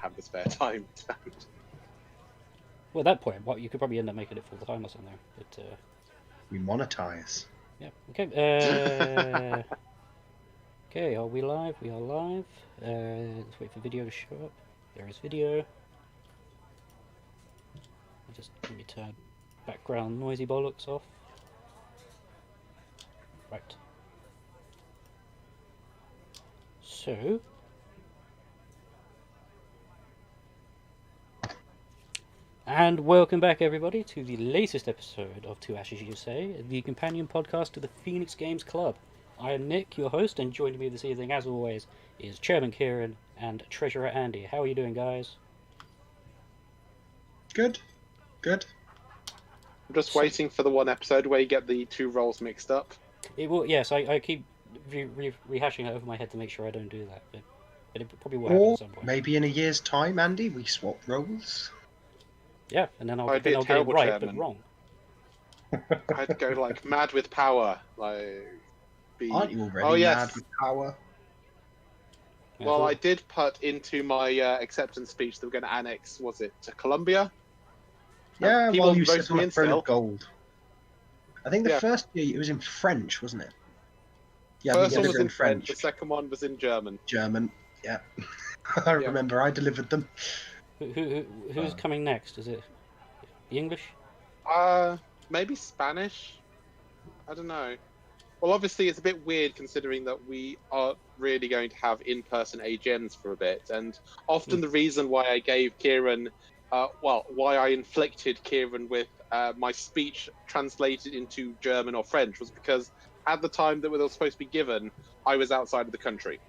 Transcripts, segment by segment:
have the spare time. Well, at that point, you could probably end up making it full time or something. But We monetize. yeah. Okay. Okay. Are we live? We are live. Let's wait for video to show up. There is video. I just let me turn background noisy bollocks off. Right. So. And welcome back, everybody, to the latest episode of Two Ashes You Say, the companion podcast to the Phoenix Games Club. I am Nick, your host, and joining me this evening, as always, is Chairman Kieran and Treasurer Andy. How are you doing, guys? Good. Good. I'm just waiting for the one episode where you get the two roles mixed up. It will. Yes, I keep rehashing it over my head to make sure I don't do that, but it probably will happen Or at some point. maybe in a year's time, Andy, we swap roles. Yeah, and then I'll I'd be a get it terrible right, chairman. but wrong. I'd go like mad with power, Aren't you already Oh, yes. mad with power? Yeah, Well, so- I did put into my acceptance speech that we're going to annex, was it to Colombia? Yeah, people while you voted sit on me a in throne still. of gold. I think the Yeah. first year it was in French, wasn't it? Yeah, First I one think was it in French, the second one was in German. German. Yeah. I remember I delivered them. Who's coming next? Is it the English? Maybe Spanish? I don't know. Well, obviously it's a bit weird considering that we are really going to have in-person AGMs for a bit, and often the reason why I gave Kieran, why I inflicted Kieran with my speech translated into German or French was because at the time that we were supposed to be given, I was outside of the country.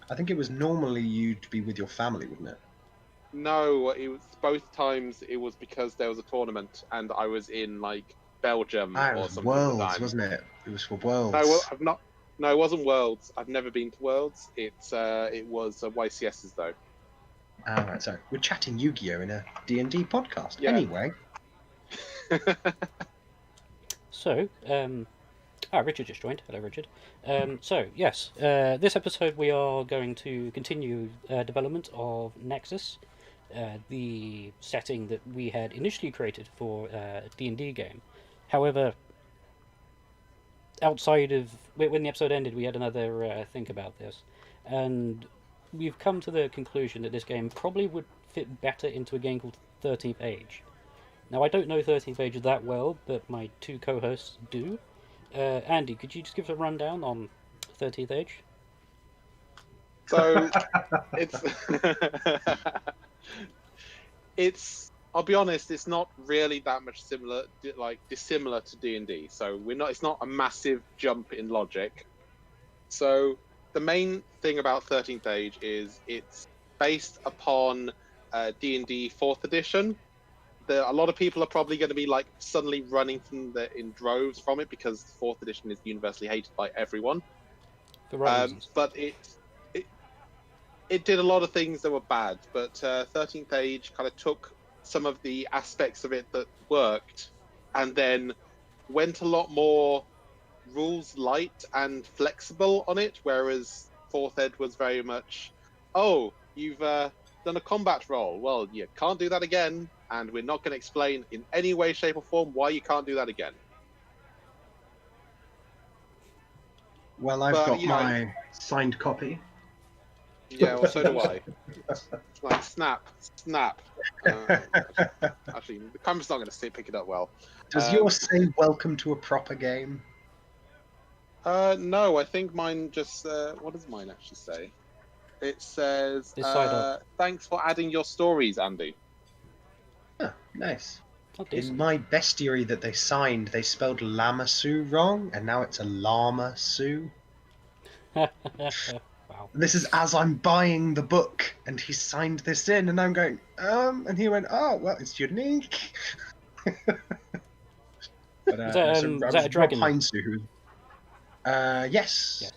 I think it was normally you'd be with your family, wouldn't it? No, it was both times. It was because there was a tournament, and I was in like Belgium Ah, it or was something. at the Worlds, time. wasn't it? It was for Worlds. No, well, I've not. No, it wasn't Worlds. I've never been to Worlds. It was YCS's though. Ah, right, sorry. We're chatting Yu-Gi-Oh! In a D&D podcast. Yeah. Anyway. So, Richard just joined. Hello, Richard. So, yes, this episode we are going to continue development of Nexus, the setting that we had initially created for a D&D game. However, outside of... When the episode ended, we had another think about this, and we've come to the conclusion that this game probably would fit better into a game called 13th Age. Now, I don't know 13th Age that well, but my two co-hosts do. Andy, could you just give us a rundown on 13th Age? So it's. I'll be honest. It's not really that much dissimilar to D&D. So we're not. It's not a massive jump in logic. So the main thing about 13th Age is it's based upon D&D 4th edition. A lot of people are probably going to be like suddenly running in droves from it because 4th edition is universally hated by everyone. For right reasons. But it did a lot of things that were bad. But 13th Age kind of took some of the aspects of it that worked and then went a lot more rules light and flexible on it, whereas 4th Ed was very much, oh, you've done a combat roll. Well, you can't do that again, and we're not going to explain in any way, shape, or form why you can't do that again. Well, I've got my signed copy. Yeah, well, so do I. Like, snap. Actually, the camera's not going to pick it up well. Does yours say welcome to a proper game? No, I think mine just... what does mine actually say? It says, thanks for adding your stories, Andy. Oh, nice. Oh, In my bestiary that they signed, they spelled Lamassu wrong, and now it's a Llama Sue. Wow. This is as I'm buying the book, and he signed this in, and I'm going, and he went, oh, well, it's unique. But, is that a dragon? Rob Heinsu, who... yes.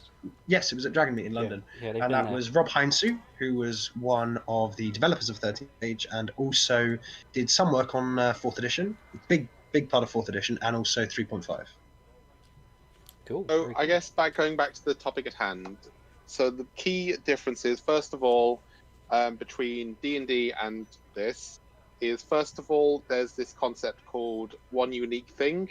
Yes, it was at Dragon Meet in London. Yeah, and that was Rob Heinsu, who was one of the developers of 13th Age and also did some work on 4th edition, big part of 4th edition, and also 3.5. Cool. So I guess going back to the topic at hand, so the key difference is, first of all, between D&D and this is, first of all, there's this concept called one unique thing.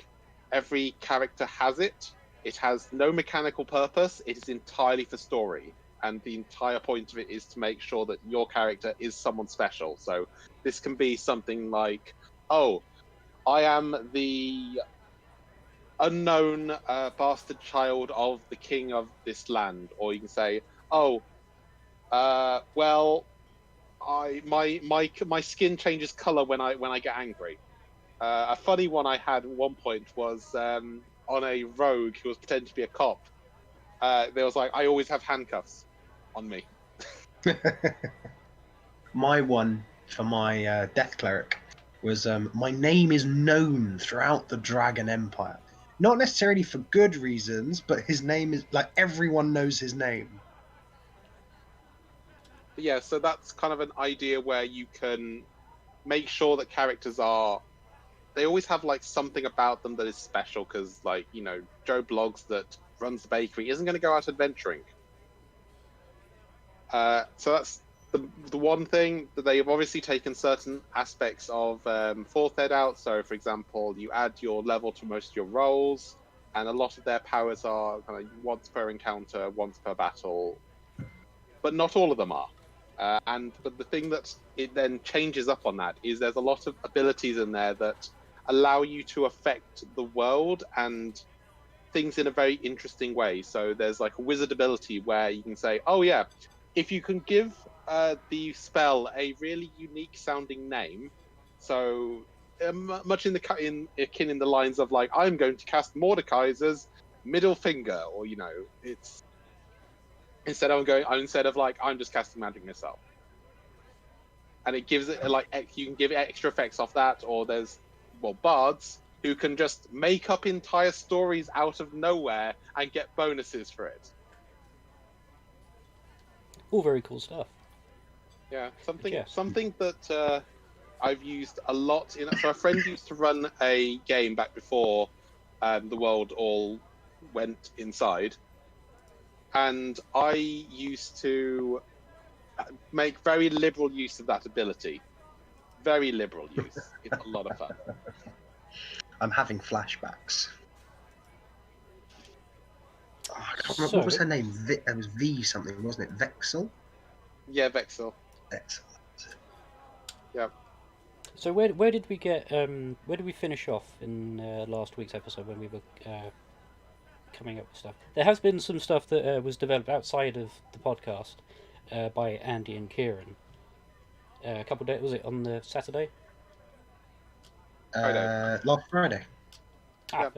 Every character has it. It has no mechanical purpose. It is entirely for story. And the entire point of it is to make sure that your character is someone special. So this can be something like, oh, I am the unknown bastard child of the king of this land. Or you can say, oh, well, my skin changes color when I get angry. A funny one I had at one point was on a rogue who was pretending to be a cop. There was like, I always have handcuffs on me. My one for my death cleric was my name is known throughout the Dragon Empire. Not necessarily for good reasons, but his name is like everyone knows his name. But yeah, so that's kind of an idea where you can make sure that characters are. They always have like something about them that is special because, like, you know, Joe Bloggs that runs the bakery isn't going to go out adventuring. So that's the one thing that they've obviously taken certain aspects of fourth ed out. So, for example, you add your level to most of your roles, and a lot of their powers are kind of once per encounter, once per battle, but not all of them are. But the thing that it then changes up on that is there's a lot of abilities in there that allow you to affect the world and things in a very interesting way. So there's like a wizard ability where you can say, oh yeah, if you can give the spell a really unique sounding name, so much akin in the lines of like, I'm going to cast Mordekaiser's middle finger, or you know, it's instead of like, I'm just casting magic missile, and it gives it like you can give it extra effects off that. Or there's bards who can just make up entire stories out of nowhere and get bonuses for it. All very cool stuff. Yeah, something that I've used a lot. So a friend used to run a game back before the world all went inside, and I used to make very liberal use of that ability. Very liberal use. It's a lot of fun. I'm having flashbacks. Oh, I can't remember, what was her name? It was V something, wasn't it? Vexel? Yeah, Vexel. Vexel. Yeah. So where did we get where did we finish off in last week's episode when we were coming up with stuff? There has been some stuff that was developed outside of the podcast by Andy and Kieran. A couple of days, was it on the Saturday? Last Friday. Yeah.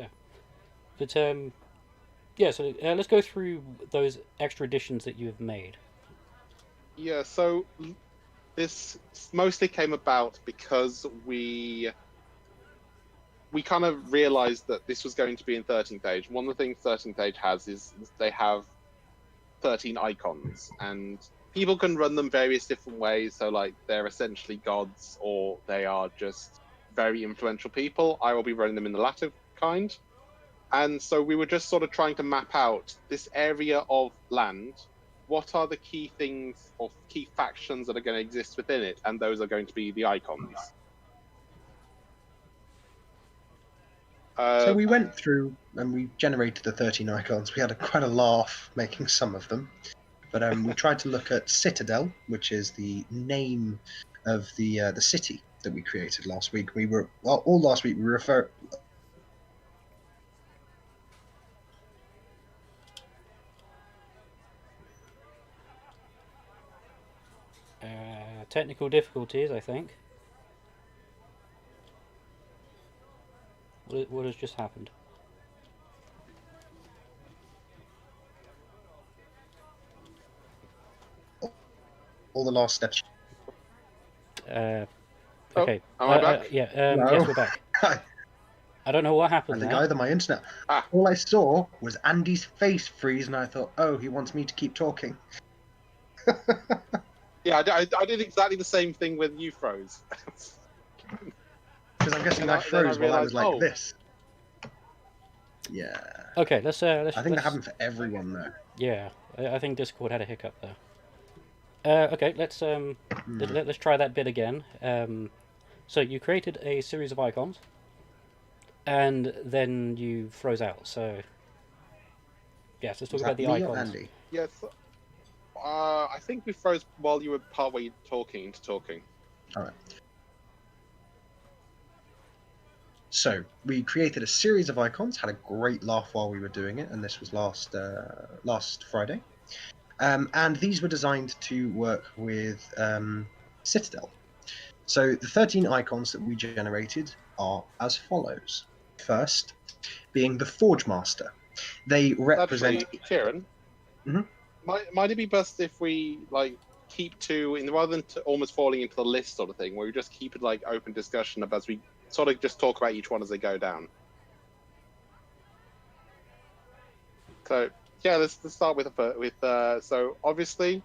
But yeah, so let's go through those extra additions that you have made. Yeah, so this mostly came about because we kind of realized that this was going to be in 13th Age. One of the things 13th Age has is they have 13 icons, and people can run them various different ways. So, like, they're essentially gods, or they are just very influential people. I will be running them in the latter kind. And so we were just sort of trying to map out this area of land. What are the key things or key factions that are going to exist within it? And those are going to be the icons. So we went through and we generated the 13 icons. We had quite a laugh making some of them. But we tried to look at Citadel, which is the name of the city that we created last week. All last week we refer. Technical difficulties, I think. What has just happened? All the last steps. Okay. am I back? Yeah. No. Yes, we're back. I don't know what I happened think there. either my internet. All I saw was Andy's face freeze, and I thought, oh, he wants me to keep talking. Yeah, I did exactly the same thing when you froze. Because I'm guessing And I froze while I was realised, like this. Yeah. Okay, let's. I think that happened for everyone though. Yeah, I think Discord had a hiccup there. Okay, let's try that bit again. So you created a series of icons, and then you froze out. So yes, let's talk Was about that the me or icons. Andy? Yes. I think we froze while you were partway talking. All right. So we created a series of icons, had a great laugh while we were doing it, and this was last Friday. And these were designed to work with Citadel. So the 13 icons that we generated are as follows. First, being the Forge Master. They represent. Actually, Kieran, Mhm. might it be best if we like keep to in rather than almost falling into the list sort of thing, where we just keep it like open discussion about as we sort of just talk about each one as they go down. So yeah, let's start so obviously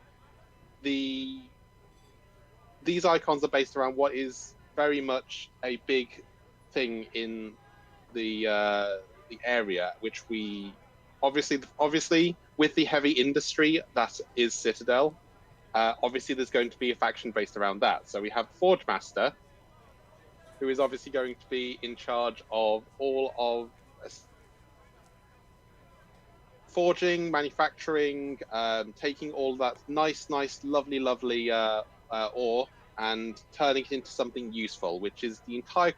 the these icons are based around what is very much a big thing in the area, which we obviously with the heavy industry that is Citadel. Obviously, there's going to be a faction based around that. So we have Forge Master, who is obviously going to be in charge of all of forging, manufacturing, taking all that lovely ore and turning it into something useful, which is the entire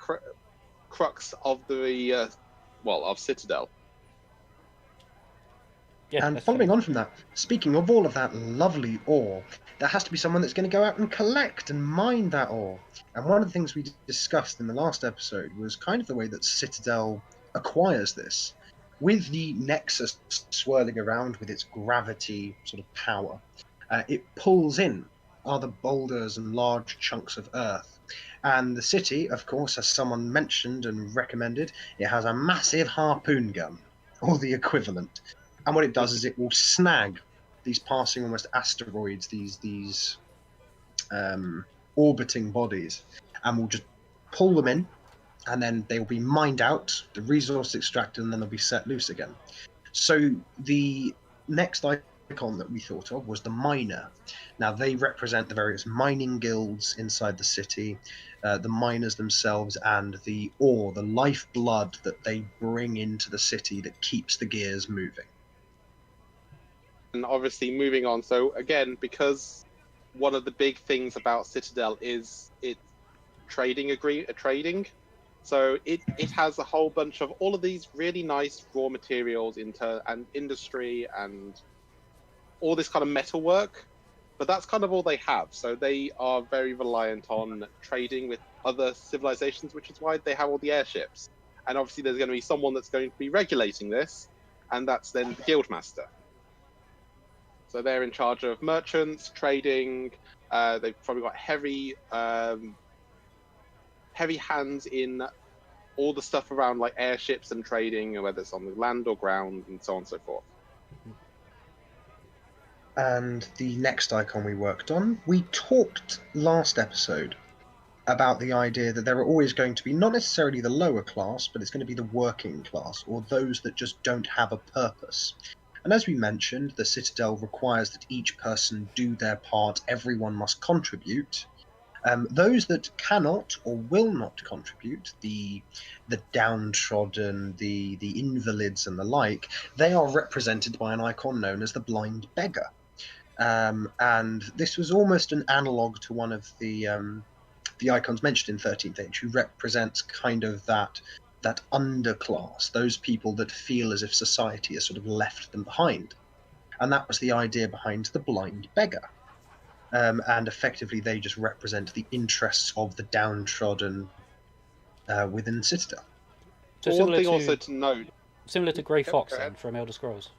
crux of of Citadel. Yeah, And that's following on from that, speaking of all of that lovely ore, there has to be someone that's going to go out and collect and mine that ore. And one of the things we discussed in the last episode was kind of the way that Citadel acquires this. With the Nexus swirling around with its gravity sort of power, it pulls in other boulders and large chunks of earth. And the city, of course, as someone mentioned and recommended, it has a massive harpoon gun, or the equivalent. And what it does is it will snag these passing almost asteroids, these orbiting bodies, and will just pull them in, and then they will be mined out, the resource extracted, and then they'll be set loose again. So the next icon that we thought of was the miner. Now they represent the various mining guilds inside the city, the miners themselves, and the ore, the lifeblood that they bring into the city that keeps the gears moving. And obviously, moving on. So again, because one of the big things about Citadel is its trading. So it has a whole bunch of all of these really nice raw materials into and industry and all this kind of metalwork, but that's kind of all they have. So they are very reliant on trading with other civilizations, which is why they have all the airships. And obviously, there's going to be someone that's going to be regulating this, and that's then the guildmaster. So they're in charge of merchants, trading. They've probably got heavy hands in all the stuff around like airships and trading, whether it's on the land or ground, and so on and so forth. And the next icon we worked on, we talked last episode about the idea that there are always going to be not necessarily the lower class, but it's going to be the working class, or those that just don't have a purpose. And as we mentioned, the Citadel requires that each person do their part, everyone must contribute. Those that cannot or will not contribute, the downtrodden, the invalids and the like, they are represented by an icon known as the blind beggar. And this was almost an analog to one of the icons mentioned in 13th Age, who represents kind of that underclass, those people that feel as if society has sort of left them behind. And that was the idea behind the blind beggar. And effectively, they just represent the interests of the downtrodden within Citadel. so But one thing also to note, similar to Grey yep, Fox go then ahead. from Elder Scrolls.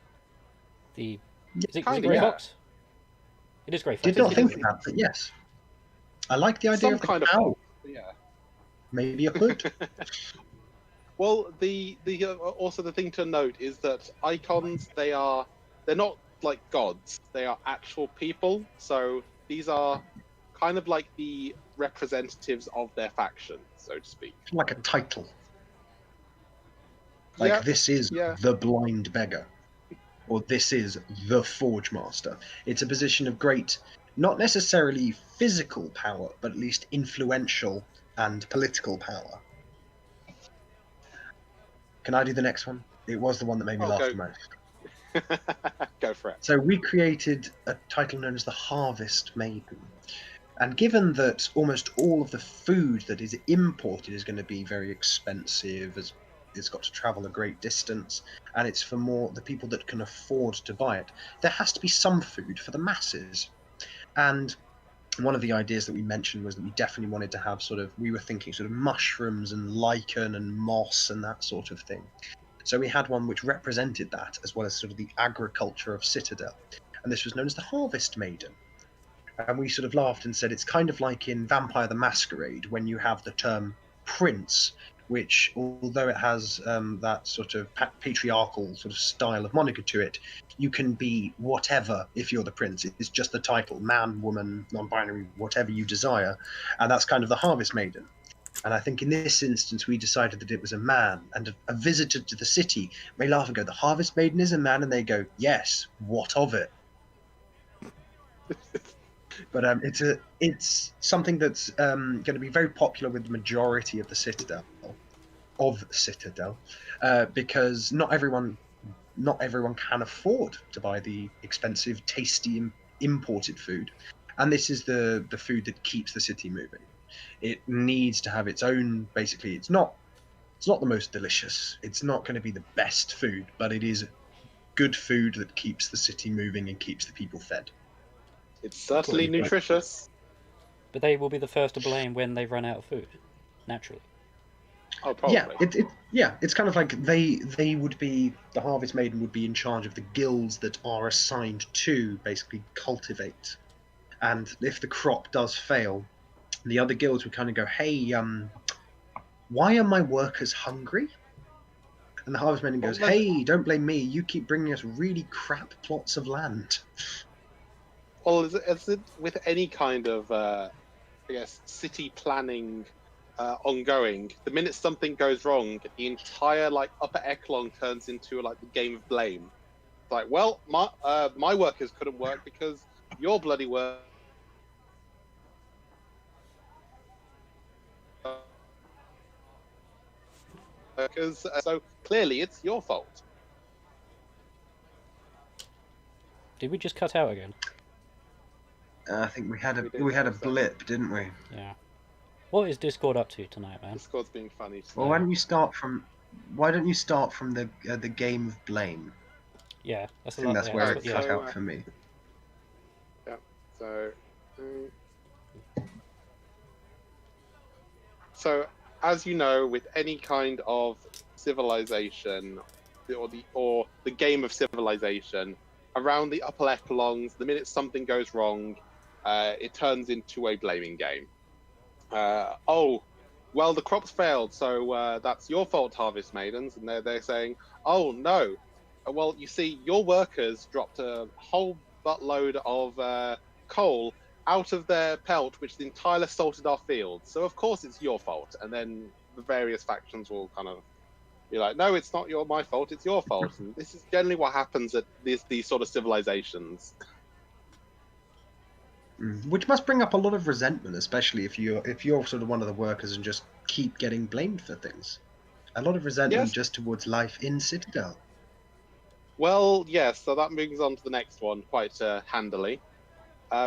The is it Kind of, Grey yeah. Fox? It is Grey Fox. Did not It think is. of that, but yes. I like the idea Some of the kind of cow. fox, yeah. Maybe a hood. Well, the also the thing to note is that icons they're not like gods; they are actual people. So these are kind of like the representatives of their faction, so to speak. Like a title. Like, Yeah, this is yeah. the blind beggar, or this is the Forge Master. It's a position of great not necessarily physical power, but at least influential and political power. Can I do the next one? It was the one that made me laugh go. the most. Go for it. So we created a title known as the Harvest Maiden. And given that almost all of the food that is imported is going to be very expensive, as it's got to travel a great distance, and it's for more the people that can afford to buy it, there has to be some food for the masses. And one of the ideas that we mentioned was that we definitely wanted to have we were thinking sort of mushrooms and lichen and moss and that sort of thing. So we had one which represented that, as well as sort of the agriculture of Citadel. And this was known as the Harvest Maiden. And we sort of laughed and said it's kind of like in Vampire the Masquerade when you have the term prince, which, although it has that sort of patriarchal sort of style of moniker to it, you can be whatever if you're the prince. It's just the title, man, woman, non-binary, whatever you desire. And that's kind of the Harvest Maiden. And I think in this instance, we decided that it was a man, and a visitor to the city may laugh and go, "The Harvest Maiden is a man," and they go, "Yes, what of it?" But it's something that's going to be very popular with the majority of the Citadel, because not everyone can afford to buy the expensive, tasty imported food, and this is the food that keeps the city moving. It needs to have its own. Basically, it's not the most delicious. It's not going to be the best food, but it is good food that keeps the city moving and keeps the people fed. It's certainly nutritious. But they will be the first to blame when they run out of food, naturally. Oh, probably. It's kind of like they would be, the Harvest Maiden would be in charge of the guilds that are assigned to basically cultivate. And if the crop does fail, the other guilds would kind of go, "Hey, why are my workers hungry?" And the Harvest Maiden goes, "Hey, don't blame me. You keep bringing us really crap plots of land." Well, is it with any kind of, I guess, city planning ongoing? The minute something goes wrong, the entire upper echelon turns into the game of blame. It's like, well, my workers couldn't work because your bloody workers. So clearly, it's your fault. Did we just cut out again? I think we had a blip, didn't we? Yeah. What is Discord up to tonight, man? Discord's being funny today. Well, why don't you start from the game of blame? Yeah, I think that's where it cut out for me. Yeah. So. So, as you know, with any kind of civilization, or the game of civilization, around the upper echelons, the minute something goes wrong, it turns into a blaming game. Oh, well, the crops failed, so that's your fault, Harvest Maidens. And they're saying, oh no, well, you see, your workers dropped a whole buttload of coal out of their pelt, which entirely salted our fields. So of course it's your fault. And then the various factions will kind of be like, no, it's not my fault, it's your fault. And this is generally what happens at these sort of civilizations. Which must bring up a lot of resentment, especially if you're sort of one of the workers and just keep getting blamed for things. A lot of resentment just towards life in Citadel. Well, yes, so that moves on to the next one quite handily,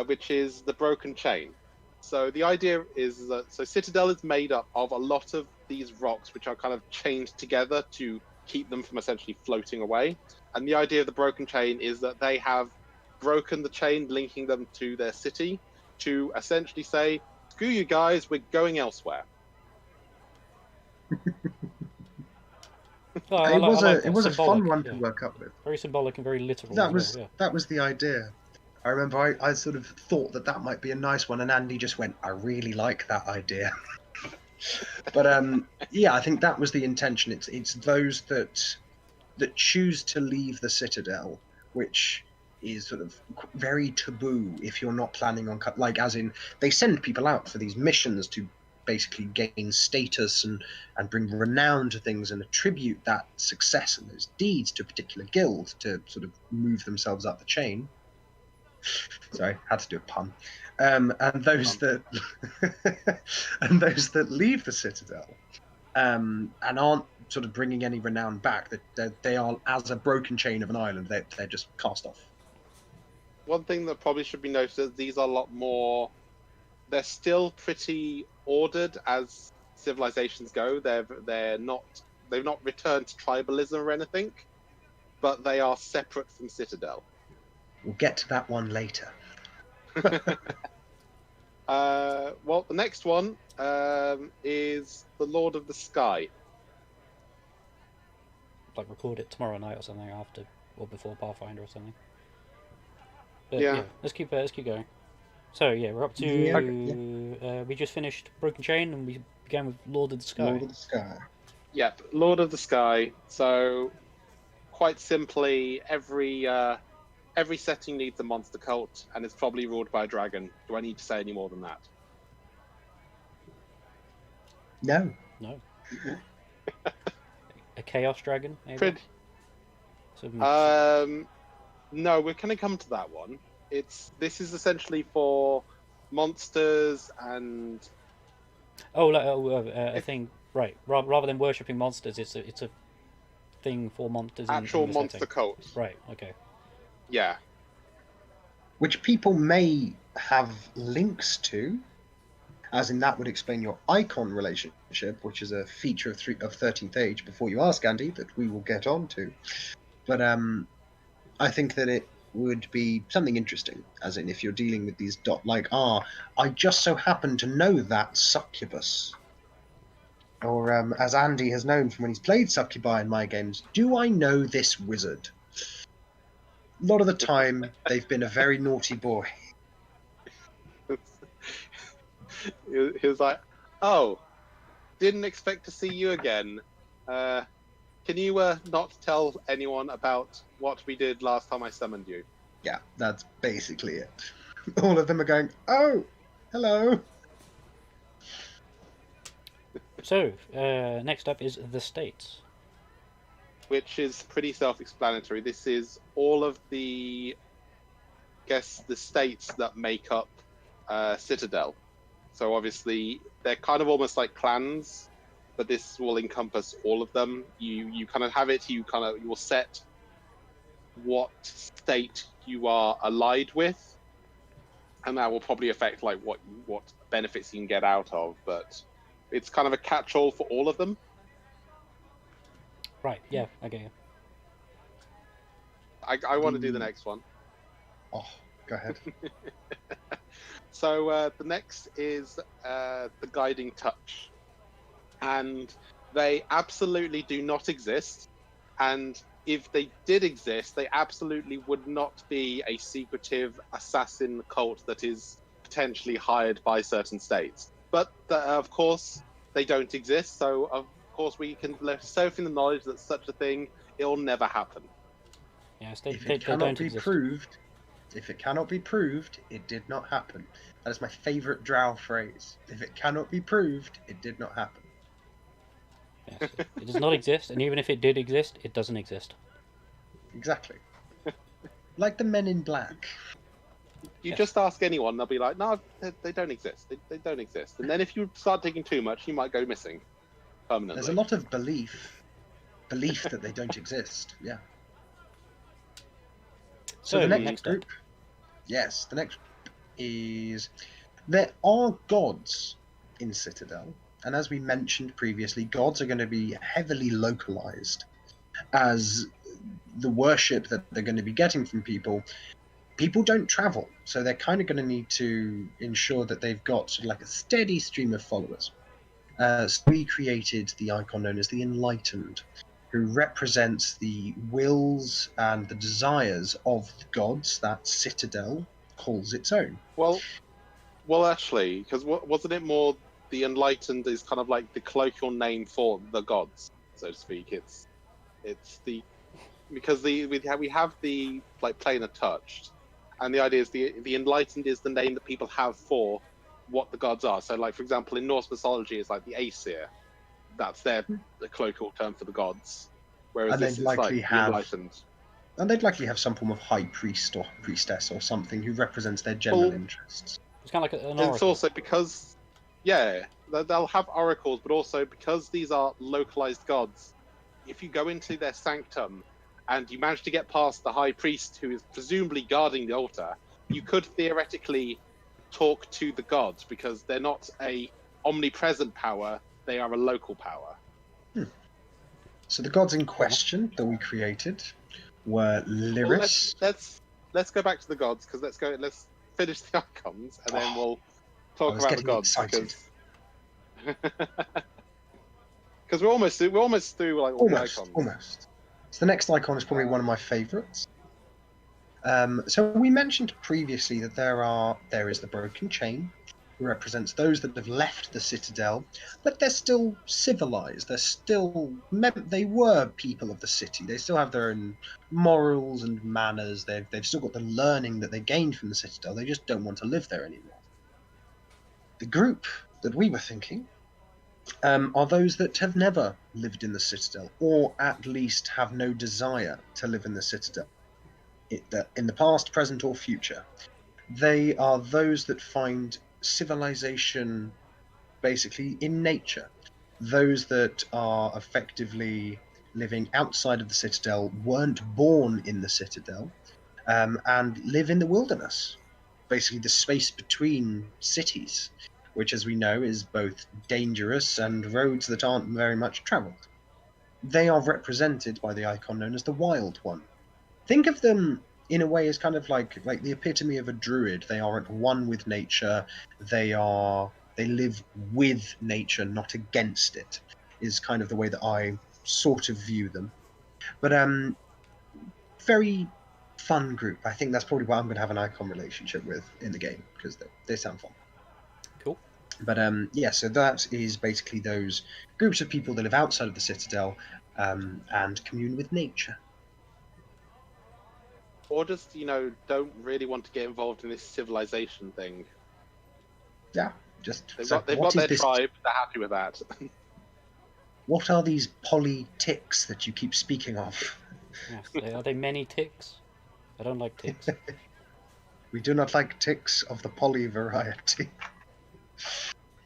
which is the broken chain. So the idea is that Citadel is made up of a lot of these rocks which are kind of chained together to keep them from essentially floating away. And the idea of the broken chain is that they have broken the chain linking them to their city to essentially say, screw you guys, we're going elsewhere. It was a fun one to work up with. Very symbolic and very literal. That was the idea. I remember I sort of thought that might be a nice one, and Andy just went, "I really like that idea." But yeah, I think that was the intention. It's those that choose to leave the Citadel, which is sort of very taboo if you're not planning on as in they send people out for these missions to basically gain status and bring renown to things and attribute that success and those deeds to a particular guild to sort of move themselves up the chain. Sorry, had to do a pun. And those that and those that leave the Citadel and aren't sort of bringing any renown back, that they are as a broken chain of an island. They're just cast off. One thing that probably should be noted is these are a lot more. They're still pretty ordered as civilizations go. They're not. They've not returned to tribalism or anything, but they are separate from Citadel. We'll get to that one later. Well, the next one is the Lord of the Sky. Like record it tomorrow night or something after or before Pathfinder or something. But, Yeah. let's keep going. So yeah, we're up to we just finished Broken Chain and we began with Lord of the Sky. Lord of the Sky. Yep, Lord of the Sky. So, quite simply, every setting needs a monster cult, and it's probably ruled by a dragon. Do I need to say any more than that? No. No. A Chaos Dragon, maybe? Pretty. No, we're going to come to that one. This is essentially for monsters and a thing, right? Rather than worshipping monsters, it's a thing for monsters. Actual in the monster setting. cult. Right. Okay. Yeah. Which people may have links to, as in that would explain your icon relationship, which is a feature of 13th Age. Before you ask, Andy, that we will get on to. But I think that it would be something interesting, as in if you're dealing with these I just so happen to know that succubus. Or as Andy has known from when he's played succubi in my games, do I know this wizard? A lot of the time, they've been a very naughty boy. He was like, "Oh, didn't expect to see you again. Can you not tell anyone about what we did last time I summoned you?" Yeah, that's basically it. All of them are going, "Oh, hello." So next up is the States. Which is pretty self-explanatory. This is all of the states that make up Citadel. So obviously they're kind of almost like clans, but this will encompass all of them. You kind of have it. You will set what state you are allied with, and that will probably affect like what benefits you can get out of. But it's kind of a catch-all for all of them. Right. Yeah. Okay. I want to do the next one. Oh, go ahead. So the next is the Guiding Touch, and they absolutely do not exist. And if they did exist, they absolutely would not be a secretive assassin cult that is potentially hired by certain states. But of course, they don't exist. So of course, we can soak in the knowledge that such a thing, it'll never happen. Yes, If it cannot be proved, it did not happen. That is my favourite drow phrase. If it cannot be proved, it did not happen. Yes, it does not exist, and even if it did exist, it doesn't exist. Exactly. Like the Men in Black. You just ask anyone, they'll be like, "No, they don't exist. They don't exist." And then if you start digging too much, you might go missing permanently. There's a lot of belief that they don't exist. Yeah. So the next group. Yes, the next is there are gods in Citadel, and as we mentioned previously, gods are going to be heavily localized, as the worship that they're going to be getting from people don't travel, so they're kind of going to need to ensure that they've got sort of like a steady stream of followers. So we created the icon known as the Enlightened, who represents the wills and the desires of the gods that Citadel calls its own. Well, actually, because wasn't it more the Enlightened is kind of like the colloquial name for the gods, so to speak. It's the because we have the like plain touched, and the idea is the Enlightened is the name that people have for what the gods are. So, like for example, in Norse mythology, it's like the Aesir. That's the colloquial term for the gods. Whereas And this is like the Enlightened. And they'd likely have some form of high priest or priestess or something who represents their general Well, interests. It's kind of like an It's oracle. also because, yeah, they'll have oracles, but also because these are localized gods. If you go into their sanctum and you manage to get past the high priest who is presumably guarding the altar, you could theoretically talk to the gods because they're not a omnipresent power; they are a local power. So the gods in Fair enough. question that we created were Well, Lyris. let's go back to the gods because let's finish the icons and then Oh, we'll I talk was about the getting gods excited. because we're almost through like all the icons. Almost. So the next icon is probably one of my favourites. So we mentioned previously that there is the broken chain, who represents those that have left the citadel, but they're still civilized. They were people of the city. They still have their own morals and manners. They've still got the learning that they gained from the citadel. They just don't want to live there anymore. The group that we were thinking are those that have never lived in the citadel, or at least have no desire to live in the citadel in the past, present, or future. They are those that find civilization basically in nature. Those that are effectively living outside of the citadel, weren't born in the citadel, and live in the wilderness. Basically, the space between cities, which, as we know, is both dangerous and roads that aren't very much traveled. They are represented by the icon known as the Wild One. Think of them in a way as kind of like the epitome of a druid. They are at one with nature. They live with nature, not against it. Is kind of the way that I sort of view them. But very fun group. I think that's probably what I'm going to have an icon relationship with in the game because they sound fun. Cool. But yeah, so that is basically those groups of people that live outside of the citadel and commune with nature. Or just don't really want to get involved in this civilization thing. Yeah, just They've so got what is their this? tribe. They're happy with that. What are these politics that you keep speaking of? Yes. Are they many ticks? I don't like ticks. We do not like ticks of the poly variety.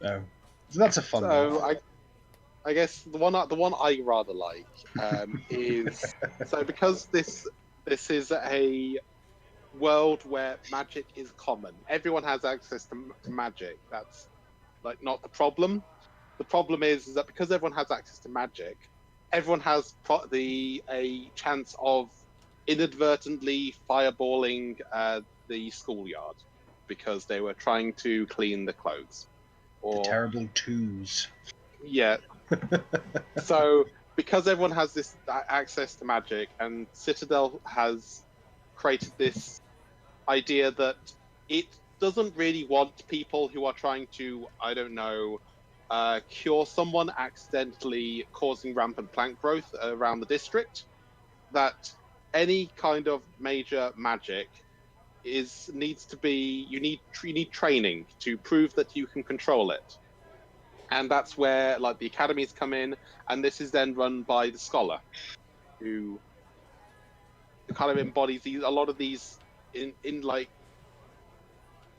No. So that's a fun one. So I guess the one I rather like is so because this is a world where magic is common. Everyone has access to magic. That's like not the problem. The problem is that because everyone has access to magic, everyone has a chance of inadvertently fireballing the schoolyard because they were trying to clean the clothes. The Or terrible twos. yeah, so because everyone has this access to magic, and Citadel has created this idea that it doesn't really want people who are trying to, I don't know, cure someone accidentally causing rampant plant growth around the district. That any kind of major magic needs to be you need training to prove that you can control it, and that's where like the academies come in, and this is then run by the scholar, who kind of embodies a lot of these in like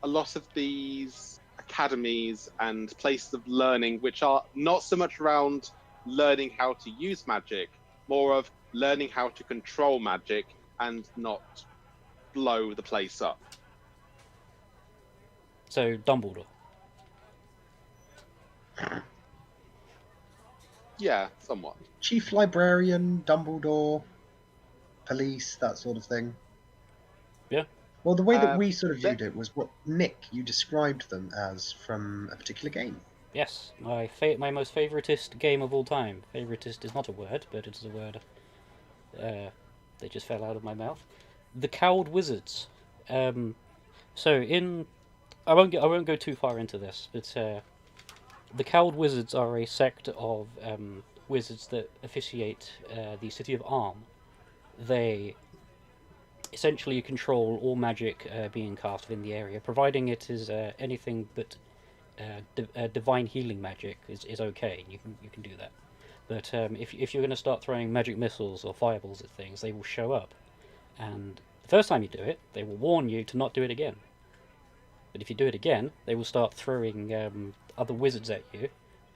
a lot of these academies and places of learning, which are not so much around learning how to use magic, more of learning how to control magic and not blow the place up. So Dumbledore. Yeah, somewhat. Chief Librarian, Dumbledore, police, that sort of thing. Yeah. Well, the way that we sort of that- viewed it was what, Nick, you described them as from a particular game. Yes. My most favoritist game of all time. Favoritist is not a word, but it's a word. They just fell out of my mouth. The Cowled Wizards. So in, I won't go too far into this, but the Cowled Wizards are a sect of wizards that officiate the city of Arm. They essentially control all magic being cast within the area, providing it is anything but divine healing magic is okay. You can do that. But if you're going to start throwing magic missiles or fireballs at things, they will show up. And the first time you do it, they will warn you to not do it again. But if you do it again, they will start throwing other wizards at you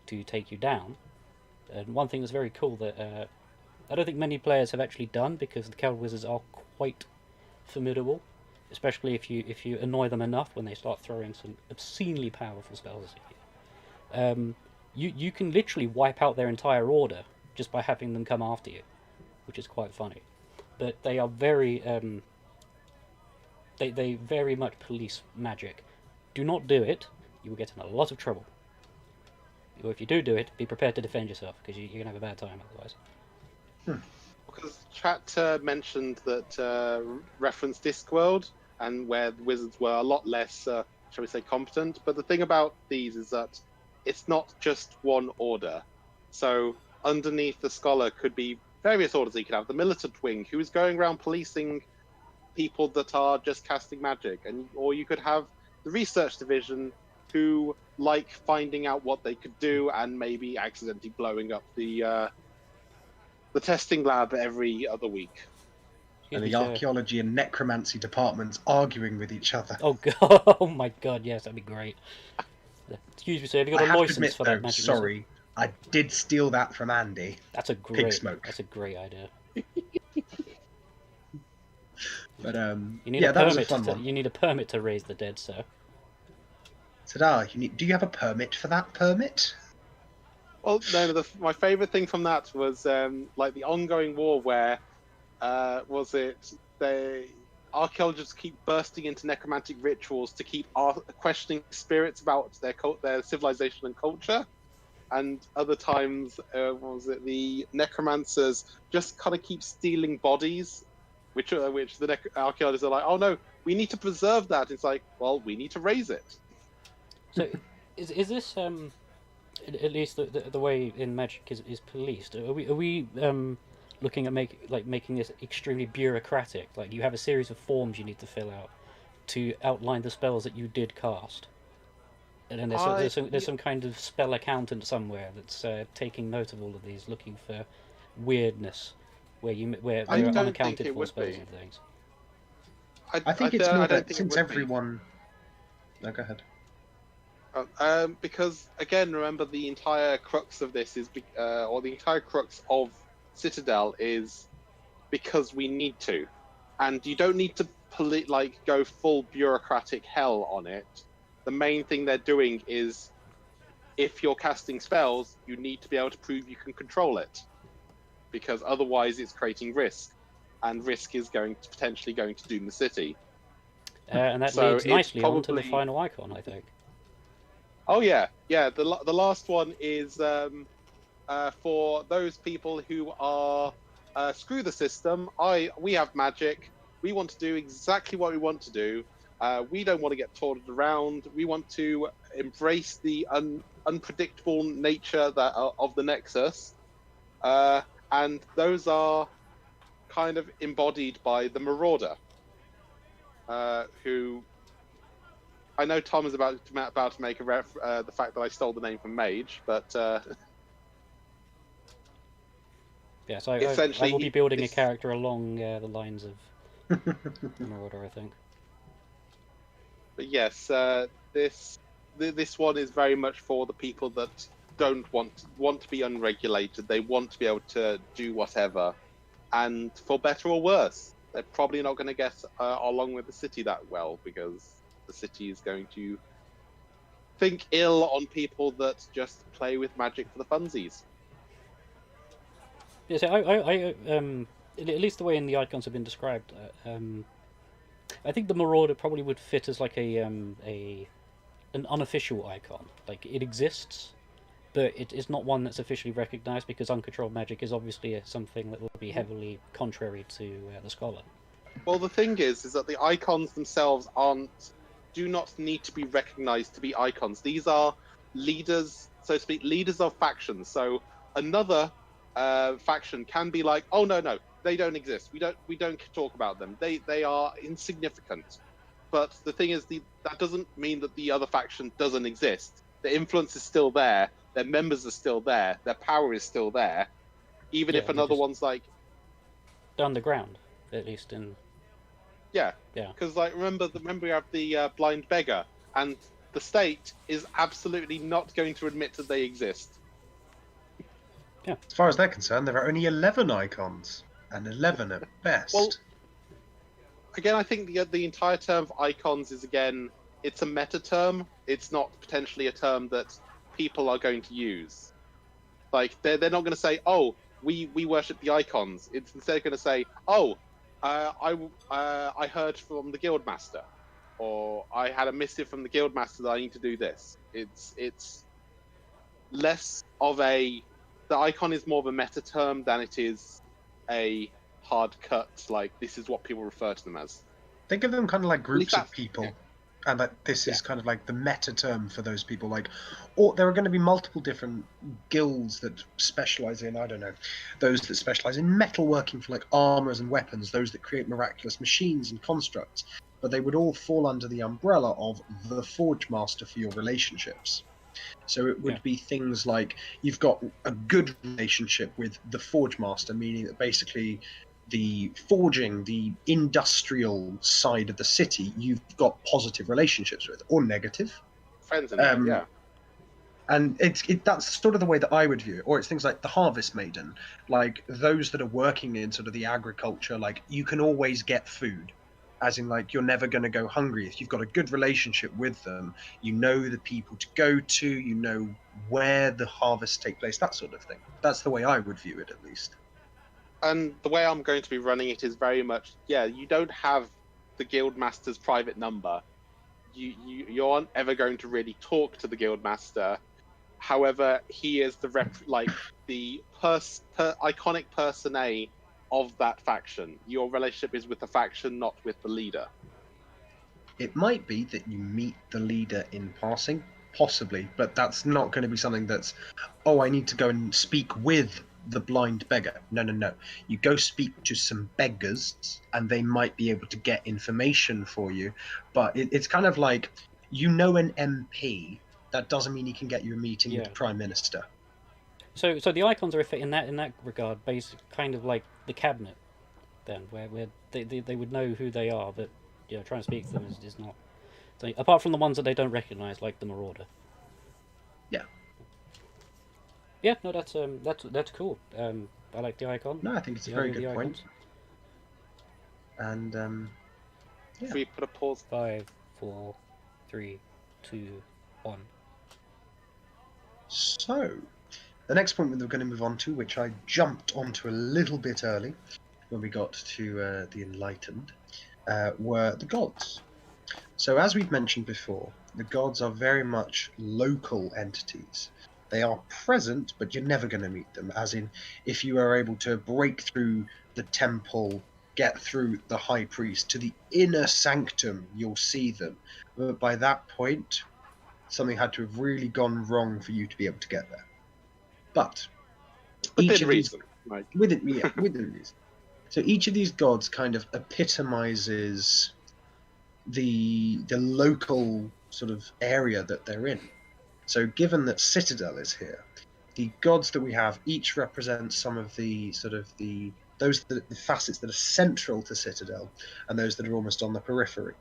to take you down. And one thing that's very cool that I don't think many players have actually done, because the Coward Wizards are quite formidable, especially if you annoy them enough when they start throwing some obscenely powerful spells at you. You can literally wipe out their entire order just by having them come after you, which is quite funny. But they are very they very much police magic. Do not do it; you will get in a lot of trouble. Or if you do it, be prepared to defend yourself, because you're gonna have a bad time otherwise. Because chat mentioned that referenced Discworld, and where the wizards were a lot less, shall we say, competent. But the thing about these is that it's not just one order. So underneath the scholar could be various orders. You could have the militant wing, who is going around policing people that are just casting magic, or you could have the research division, who like finding out what they could do and maybe accidentally blowing up the testing lab every other week. And the archaeology and necromancy departments arguing with each other. Oh god! Oh my god! Yes, that'd be great. Excuse me, sir. Have you got a license for that magic? Sorry, I did steal that from Andy. That's a great. Pig smoke. That's a great idea. But you need that was a fun one. You need a permit to raise the dead, sir. So, do you have a permit for that permit? Well, no. My favourite thing from that was like the ongoing war where the archaeologists keep bursting into necromantic rituals to keep questioning spirits about their civilization and culture, and other times the necromancers just kind of keep stealing bodies, which the archaeologists are like, oh no, we need to preserve that. It's like, well, we need to raise it. So, is this at least the way in Magic is policed? Are we looking at making this extremely bureaucratic? Like, you have a series of forms you need to fill out to outline the spells that you did cast, and then there's some kind of spell accountant somewhere that's taking note of all of these, looking for weirdness where there are unaccounted for spells and things. I think it's more that since everyone. No, go ahead. Because again, remember, the entire crux of this is, or the entire crux of Citadel is because we need to, and you don't need to go full bureaucratic hell on it. The main thing they're doing is, if you're casting spells, you need to be able to prove you can control it, because otherwise it's creating risk, and risk is potentially going to doom the city. And that leads nicely on to the final icon, I think. Oh yeah. The last one is for those people who are screw the system. We have magic. We want to do exactly what we want to do. We don't want to get tortured around. We want to embrace the unpredictable nature of the Nexus, and those are kind of embodied by the Marauder, who. I know Tom is about to make the fact that I stole the name from Mage, but yeah, so I will be building a character along the lines of Marauder, I think. But yes, this one is very much for the people that don't want to be unregulated. They want to be able to do whatever, and for better or worse, they're probably not going to get along with the city that well, because the city is going to think ill on people that just play with magic for the funsies. Yeah, so I at least the way in the icons have been described, I think the Marauder probably would fit as like an unofficial icon. Like, it exists, but it is not one that's officially recognized, because uncontrolled magic is obviously something that will be heavily contrary to the Scholar. Well, the thing is that the icons themselves do not need to be recognized to be icons. These are leaders, so to speak, leaders of factions. So another faction can be like, oh no, they don't exist. We don't talk about them. They are insignificant. But the thing is, that doesn't mean that the other faction doesn't exist. The influence is still there. Their members are still there. Their power is still there. Even if another one's like underground, at least in Yeah. Yeah. Because like remember we have the blind beggar, and the state is absolutely not going to admit that they exist. As far as they're concerned, there are only 11 icons, and 11 at best. Well, again, I think the entire term of icons is it's a meta term. It's not potentially a term that people are going to use. Like they're not going to say, "Oh, we worship the icons." It's instead going to say, "Oh, I heard from the guildmaster, or I had a missive from the guildmaster that I need to do this." It's less of the icon is more of a meta term than it is a hard cut. Like this is what people refer to them as. Think of them kind of like groups of people, yeah. and that this is kind of like the meta term for those people. Like, or there are going to be multiple different guilds that specialize in, I don't know, those that specialize in metalworking for like armors and weapons, those that create miraculous machines and constructs, but they would all fall under the umbrella of the Forge Master for your relationships. So it would be things like you've got a good relationship with the Forge Master, meaning that basically the forging, the industrial side of the city, you've got positive relationships with, or negative. Friends in there, yeah. And that's sort of the way that I would view it. Or it's things like the Harvest Maiden, like those that are working in sort of the agriculture, like you can always get food. As in, like, you're never going to go hungry. If you've got a good relationship with them, you know the people to go to, you know where the harvests take place, that sort of thing. That's the way I would view it, at least. And the way I'm going to be running it is very much, you don't have the Guildmaster's private number. You aren't ever going to really talk to the Guildmaster. However, he is the iconic persona of that faction. Your relationship is with the faction, not with the leader. It might be that you meet the leader in passing, possibly, but that's not going to be something that's, oh, I need to go and speak with the blind beggar. No. You go speak to some beggars, and they might be able to get information for you. But it's kind of like, you know, an MP. That doesn't mean he can get you a meeting with the Prime Minister. So the icons are in that regard, kind of like the cabinet, then, where they would know who they are, but trying to speak to them is not. So, apart from the ones that they don't recognise, like the Marauder. Yeah. Yeah, no, that's cool. I like the icon. No, I think it's a very good point. And If we put a pause. 5, 4, 3, 2, 1. So, the next point that we're going to move on to, which I jumped onto a little bit early when we got to the Enlightened, were the gods. So, as we've mentioned before, the gods are very much local entities. They are present, but you're never going to meet them. As in, if you are able to break through the temple, get through the high priest to the inner sanctum, you'll see them. But by that point, something had to have really gone wrong for you to be able to get there. But within reason. Within reason. So each of these gods kind of epitomizes the local sort of area that they're in. So given that Citadel is here, the gods that we have each represent some of the facets that are central to Citadel, and those that are almost on the periphery.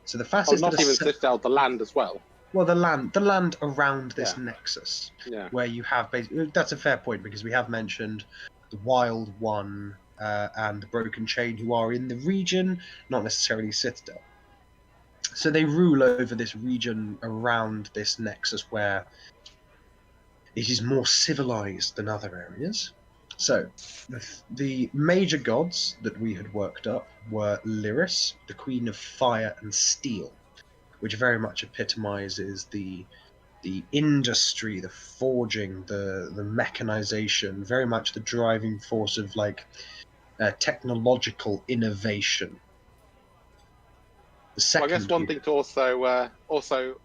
So the facets not even Citadel, the land as well. Well, the land around this Nexus, where you have that's a fair point, because we have mentioned the Wild One and the Broken Chain, who are in the region, not necessarily Citadel. So they rule over this region around this Nexus, where it is more civilized than other areas. So the major gods that we had worked up were Lyris, the Queen of Fire and Steel, which very much epitomizes the industry, the forging, the mechanization, very much the driving force of technological innovation. I guess one thing to also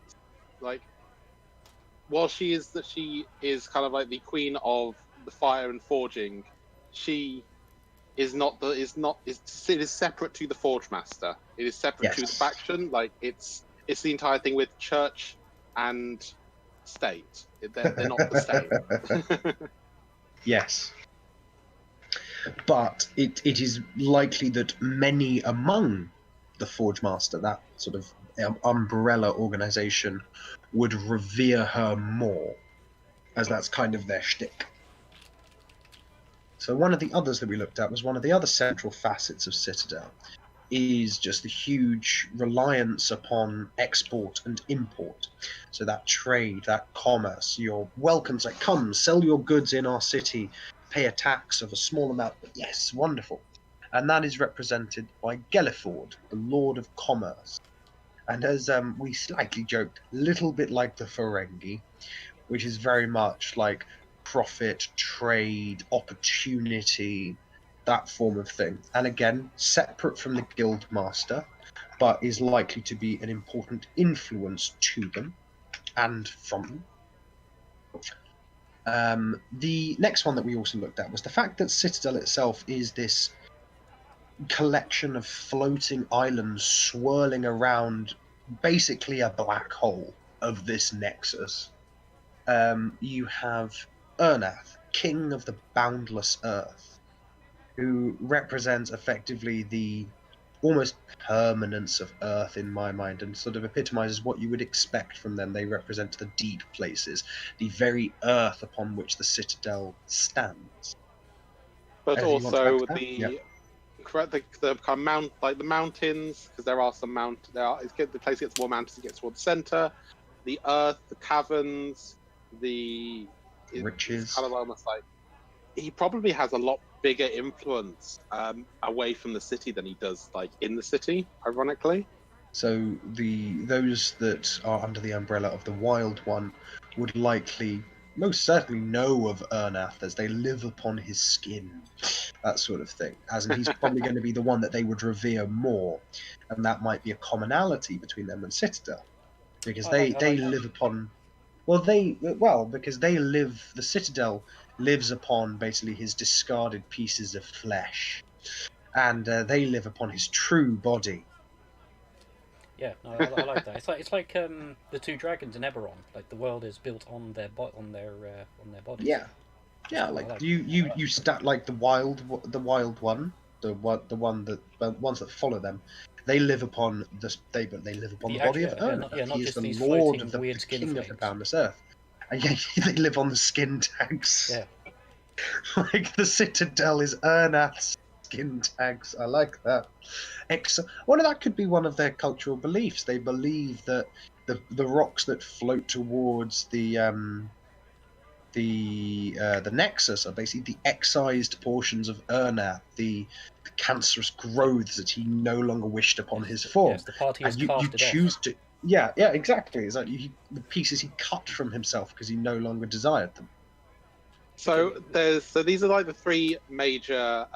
like, while she is kind of like the queen of the fire and forging, she is it is separate to the Forge Master. It is separate to the faction. Like it's the entire thing with church and state. They're not the same. Yes. But it is likely that many among the Forge Master, that sort of umbrella organization, would revere her more, as that's kind of their shtick. So one of the others that we looked at was one of the other central facets of Citadel, is just the huge reliance upon export and import. So that trade, that commerce, your welcome to, like, come, sell your goods in our city, pay a tax of a small amount, but yes, wonderful. And that is represented by Geliford, the Lord of Commerce. And as we slightly joked, a little bit like the Ferengi, which is very much like profit, trade, opportunity, that form of thing. And again, separate from the guild master, but is likely to be an important influence to them and from them. The next one that we also looked at was the fact that Citadel itself is this collection of floating islands swirling around basically a black hole of this Nexus. You have Ernath, King of the Boundless Earth, who represents effectively the almost permanence of Earth in my mind, and sort of epitomizes what you would expect from them. They represent the deep places, the very earth upon which the Citadel stands. But Anything you want to add also to that? Yeah. the kind of like the mountains, because there are some the place gets more mountains, it gets towards the center. The earth, the caverns, Riches. it's kind of almost like he probably has a lot bigger influence away from the city than he does like in the city, ironically. So those that are under the umbrella of the Wild One would likely, most certainly, know of Ernath, as they live upon his skin, that sort of thing. As in, he's probably going to be the one that they would revere more, and that might be a commonality between them and Citadel, because they live upon. Because the Citadel lives upon basically his discarded pieces of flesh, and they live upon his true body. Yeah, no, I like that. It's like the two dragons in Eberron. Like the world is built on their bodies. Yeah, yeah. Like you stat like the wild one, the one that the ones that follow them. They live upon they live upon the body of Erna. not He is just the these lord floating of the weird skin king of flames. the boundless earth. And yeah, they live on the skin tags. Yeah. Like the Citadel is Ernath's skin tags. I like that. Well, that could be one of their cultural beliefs. They believe that the rocks that float towards the Nexus are basically the excised portions of Ernath, the cancerous growths that he no longer wished upon his form. Yes, the part he has and you casted choose off. to. Yeah, exactly. It's like the pieces he cut from himself because he no longer desired them. So these are like the three major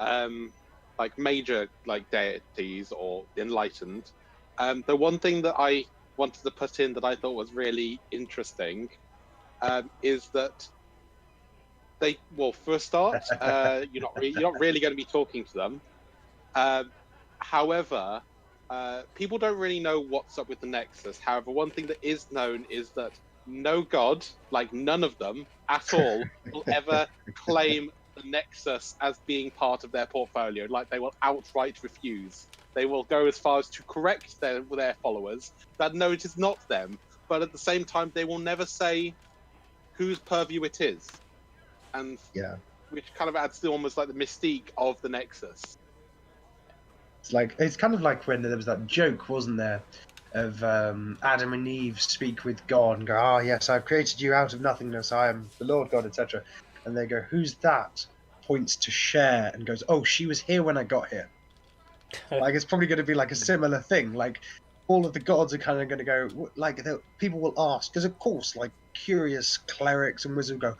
deities or enlightened. The one thing that I wanted to put in that I thought was really interesting is that for a start, you're not really going to be talking to them. However, people don't really know what's up with the Nexus. However, one thing that is known is that no god, like none of them at all, will ever claim the Nexus as being part of their portfolio. Like they will outright refuse. They will go as far as to correct their followers that no, it is not them. But at the same time, they will never say whose purview it is, and Yeah. which kind of adds to almost like the mystique of the Nexus. It's kind of like when there was that joke, wasn't there, of Adam and Eve speak with God and go, "Ah, yes, I've created you out of nothingness. I am the Lord God, etc." And they go, "Who's that?" Points to Cher and goes, "Oh, she was here when I got here." Like it's probably going to be like a similar thing. Like all of the gods are kind of going to go, like people will ask, because of course, like curious clerics and wizards go,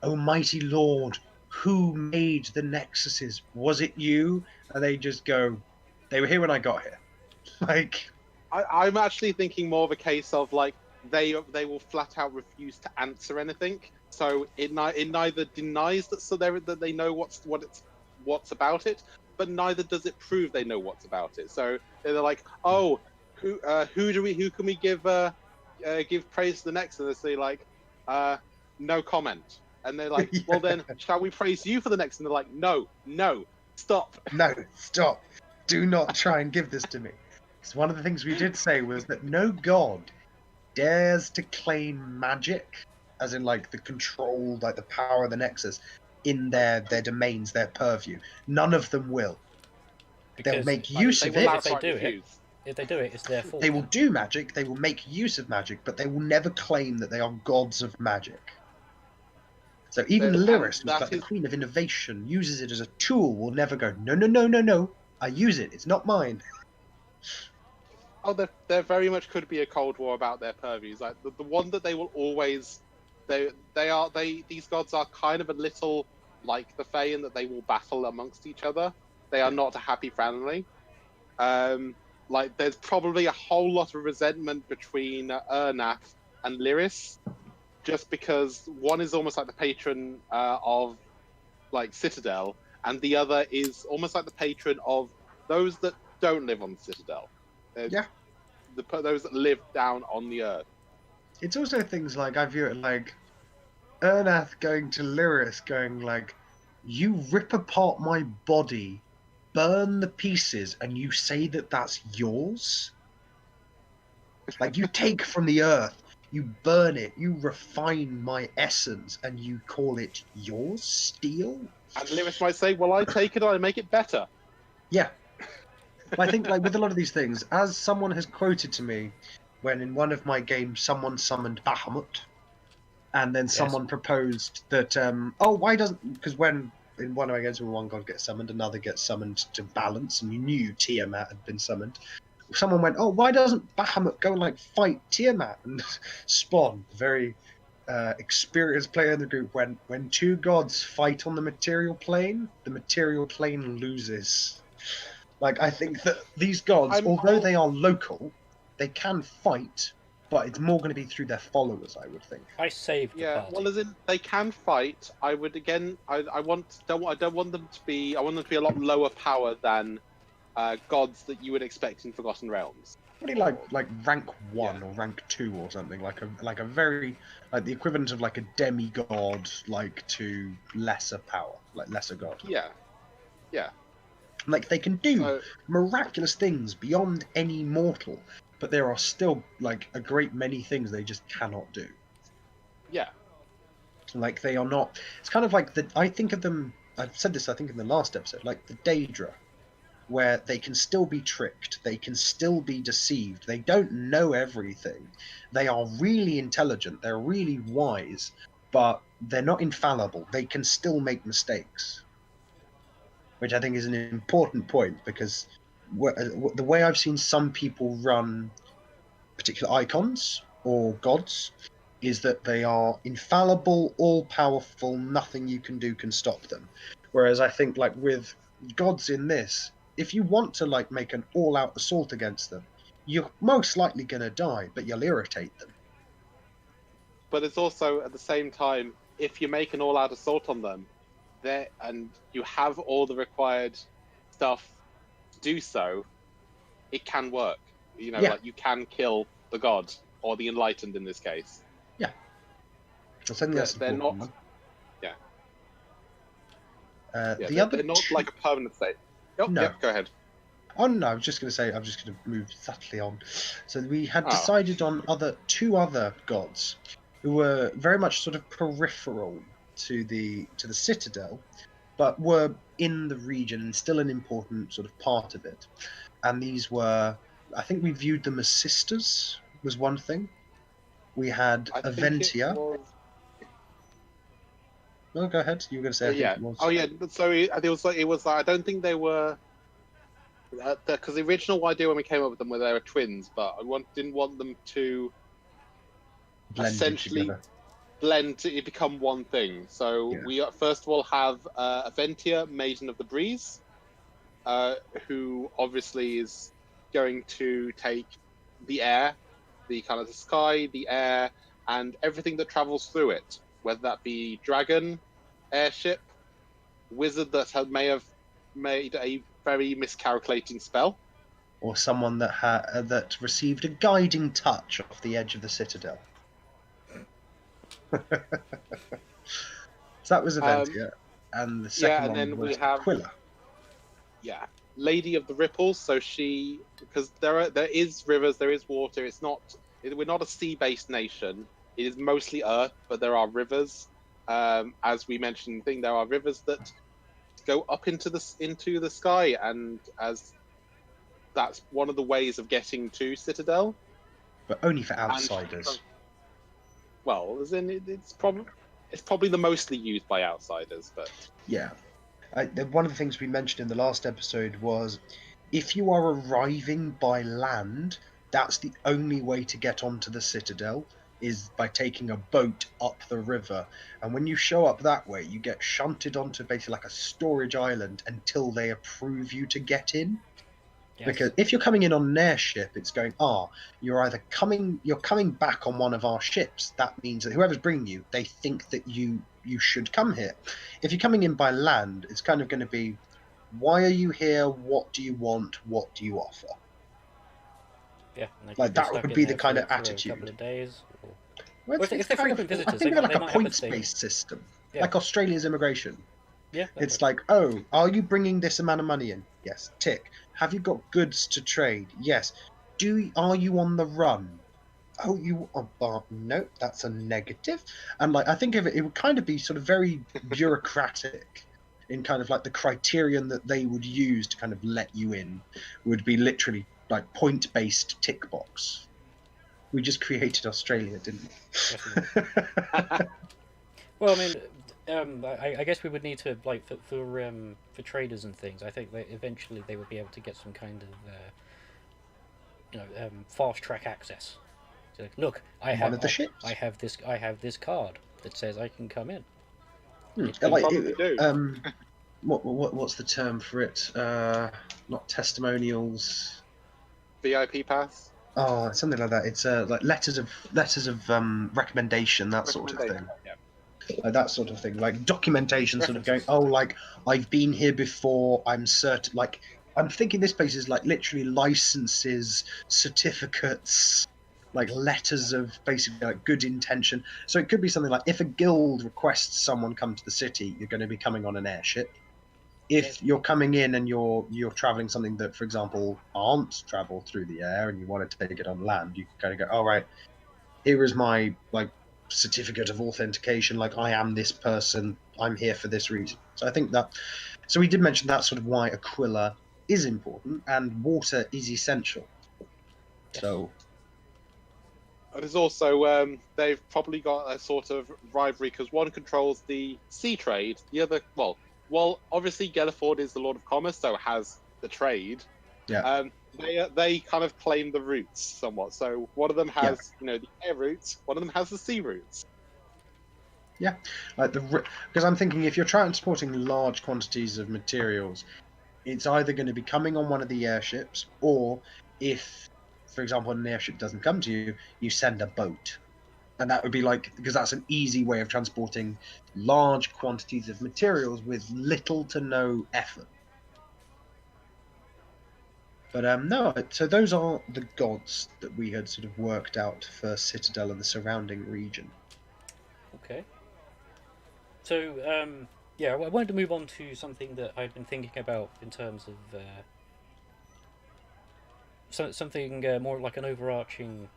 "Oh, mighty Lord, who made the Nexuses? Was it you?" And they just go, "They were here when I got here." Like, I'm actually thinking more of a case of like they will flat out refuse to answer anything. So it neither denies that they know what's about it, but neither does it prove they know what's about it. So they're like, "Oh, who can we give praise to the next?" And they say like, "No comment." And they're like, Yeah. "Well then, shall we praise you for the next?" And they're like, "No, stop." No, stop. Do not try and give this to me. So one of the things we did say was that no god dares to claim magic, as in like the control, like the power of the Nexus, in their domains, their purview. None of them will. They'll Because make Like, use they of will it. if they outright do it, refuse. it's their fault. They will do magic. They will make use of magic, but they will never claim that they are gods of magic. So even And Lyris, who's like the queen of innovation, uses it as a tool. Will never go, no, no, no, no, no. I use it. It's not mine. oh, there very much could be a cold war about their purviews. Like the one that they will always, these gods are kind of a little like the Fae in that they will battle amongst each other. They are not a happy family. Like there's probably a whole lot of resentment between Ernath and Lyris, just because one is almost like the patron of like Citadel, and the other is almost like the patron of those that don't live on the Citadel. Yeah. Those that live down on the earth. It's also things like, I view it like Ernath going to Lyris, going like, you rip apart my body, burn the pieces, and you say that that's yours? Like, you take from the earth, you burn it, you refine my essence, and you call it yours? Steel? And Lyris might say, well, I take it and I make it better. Yeah. But I think, like, with a lot of these things, as someone has quoted to me, when in one of my games someone summoned Bahamut, and then someone proposed that, oh, why doesn't... Because when in one of my games when one god gets summoned, another gets summoned to balance, and you knew Tiamat had been summoned. Someone went, oh, why doesn't Bahamut go and, like, fight Tiamat? And Spawn, the very experienced player in the group, when two gods fight on the material plane loses. Like, I think that these gods, although they are local, they can fight, but it's more going to be through their followers, I would think. I saved the party. Well, as in they can fight. I would again. I don't want them to be. I want them to be a lot lower power than gods that you would expect in Forgotten Realms. Probably like rank 1 or rank 2 or something, like a very like the equivalent of like a demigod, like to lesser power, like lesser god. Yeah. Like they can do miraculous things beyond any mortal, but there are still like a great many things they just cannot do. Yeah. Like they are not. It's kind of like I think of them. I've said this I think in the last episode, like the Daedra, where they can still be tricked, they can still be deceived, they don't know everything, they are really intelligent, they're really wise, but they're not infallible, they can still make mistakes. Which I think is an important point, because the way I've seen some people run particular icons or gods is that they are infallible, all-powerful, nothing you can do can stop them. Whereas I think like with gods in this, if you want to like make an all-out assault against them, you're most likely going to die, but you'll irritate them. But it's also at the same time, if you make an all-out assault on them, and you have all the required stuff to do so, it can work. You know, like you can kill the god or the enlightened in this case. Yeah, I think that's they're not. One. Yeah. They're not like a permanent state. Oh, no. Yep, go ahead. Oh no, I was just going to say, I'm just going to move subtly on. So we had decided on two other gods who were very much sort of peripheral to the Citadel, but were in the region and still an important sort of part of it. And these were, I think we viewed them as sisters, was one thing. We had Aventia. No, go ahead. You were going to say. Yeah. Oh yeah. So it was. I don't think they were. Because the original idea when we came up with them were they were twins, but didn't want them to essentially blend to become one thing. So we first of all have Aventia, Maiden of the Breeze, who obviously is going to take the air, the kind of the sky, the air, and everything that travels through it, whether that be dragon, airship, wizard that may have made a very miscalculating spell, or someone that received a guiding touch off the edge of the Citadel. So that was Aventia, and the second one was Aquila. Yeah, Lady of the Ripples. So because there is rivers, there is water. We're not a sea-based nation. It is mostly earth, but there are rivers. As we mentioned, there are rivers that go up into the sky, and as that's one of the ways of getting to Citadel. But only for And outsiders. well, as in it's probably the mostly used by outsiders, but Yeah. One of the things we mentioned in the last episode was if you are arriving by land, that's the only way to get onto the Citadel is by taking a boat up the river. And when you show up that way, you get shunted onto basically like a storage island until they approve you to get in. Yes. Because if you're coming in on an airship, it's going, you're coming back on one of our ships. That means that whoever's bringing you, they think that you should come here. If you're coming in by land, it's kind of going to be, why are you here? What do you want? What do you offer? Yeah, Like that would be the kind of attitude. A couple of days. Well, if they're frequent visitors, I think they're like a might have points-based system, like Australia's immigration. Yeah, it's like, oh, are you bringing this amount of money in? Yes. Tick. Have you got goods to trade? Yes. Are you on the run? Oh, you are. Nope, that's a negative. And like, I think of it, it would kind of be sort of very bureaucratic in kind of like the criterion that they would use to kind of let you in would be literally like point-based tick box. We just created Australia, didn't we? Well, I mean, I guess we would need to like for traders and things. I think that eventually they would be able to get some kind of fast track access. So, look, I have this card that says I can come in. What's the term for it? Not testimonials. VIP pass. Oh, something like that. It's like letters of recommendation, that sort of thing. Yeah. Like that sort of thing, like documentation, sort of going, oh, like I've been here before. I'm certain. Like I'm thinking this place is like literally licenses, certificates, like letters of basically like good intention. So it could be something like if a guild requests someone come to the city, you're going to be coming on an airship. If you're coming in and you're traveling something that, for example, aren't travel through the air and you want to take it on land, you can kind of go, all right, here is my like certificate of authentication. Like I am this person. I'm here for this reason. So I think that. So we did mention that sort of why Aquila is important and water is essential. Yes. So. There's also they've probably got a sort of rivalry because one controls the sea trade, the other obviously Gellerford is the Lord of Commerce, so has the trade. Yeah. They kind of claim the routes somewhat. So one of them has the air routes, one of them has the sea routes. Yeah, like because I'm thinking if you're transporting large quantities of materials, it's either going to be coming on one of the airships, or if, for example, an airship doesn't come to you, you send a boat. And that would be like, because that's an easy way of transporting large quantities of materials with little to no effort. But no, so those are the gods that we had sort of worked out for Citadel and the surrounding region. Okay. So, I wanted to move on to something that I've been thinking about in terms of something more like an overarching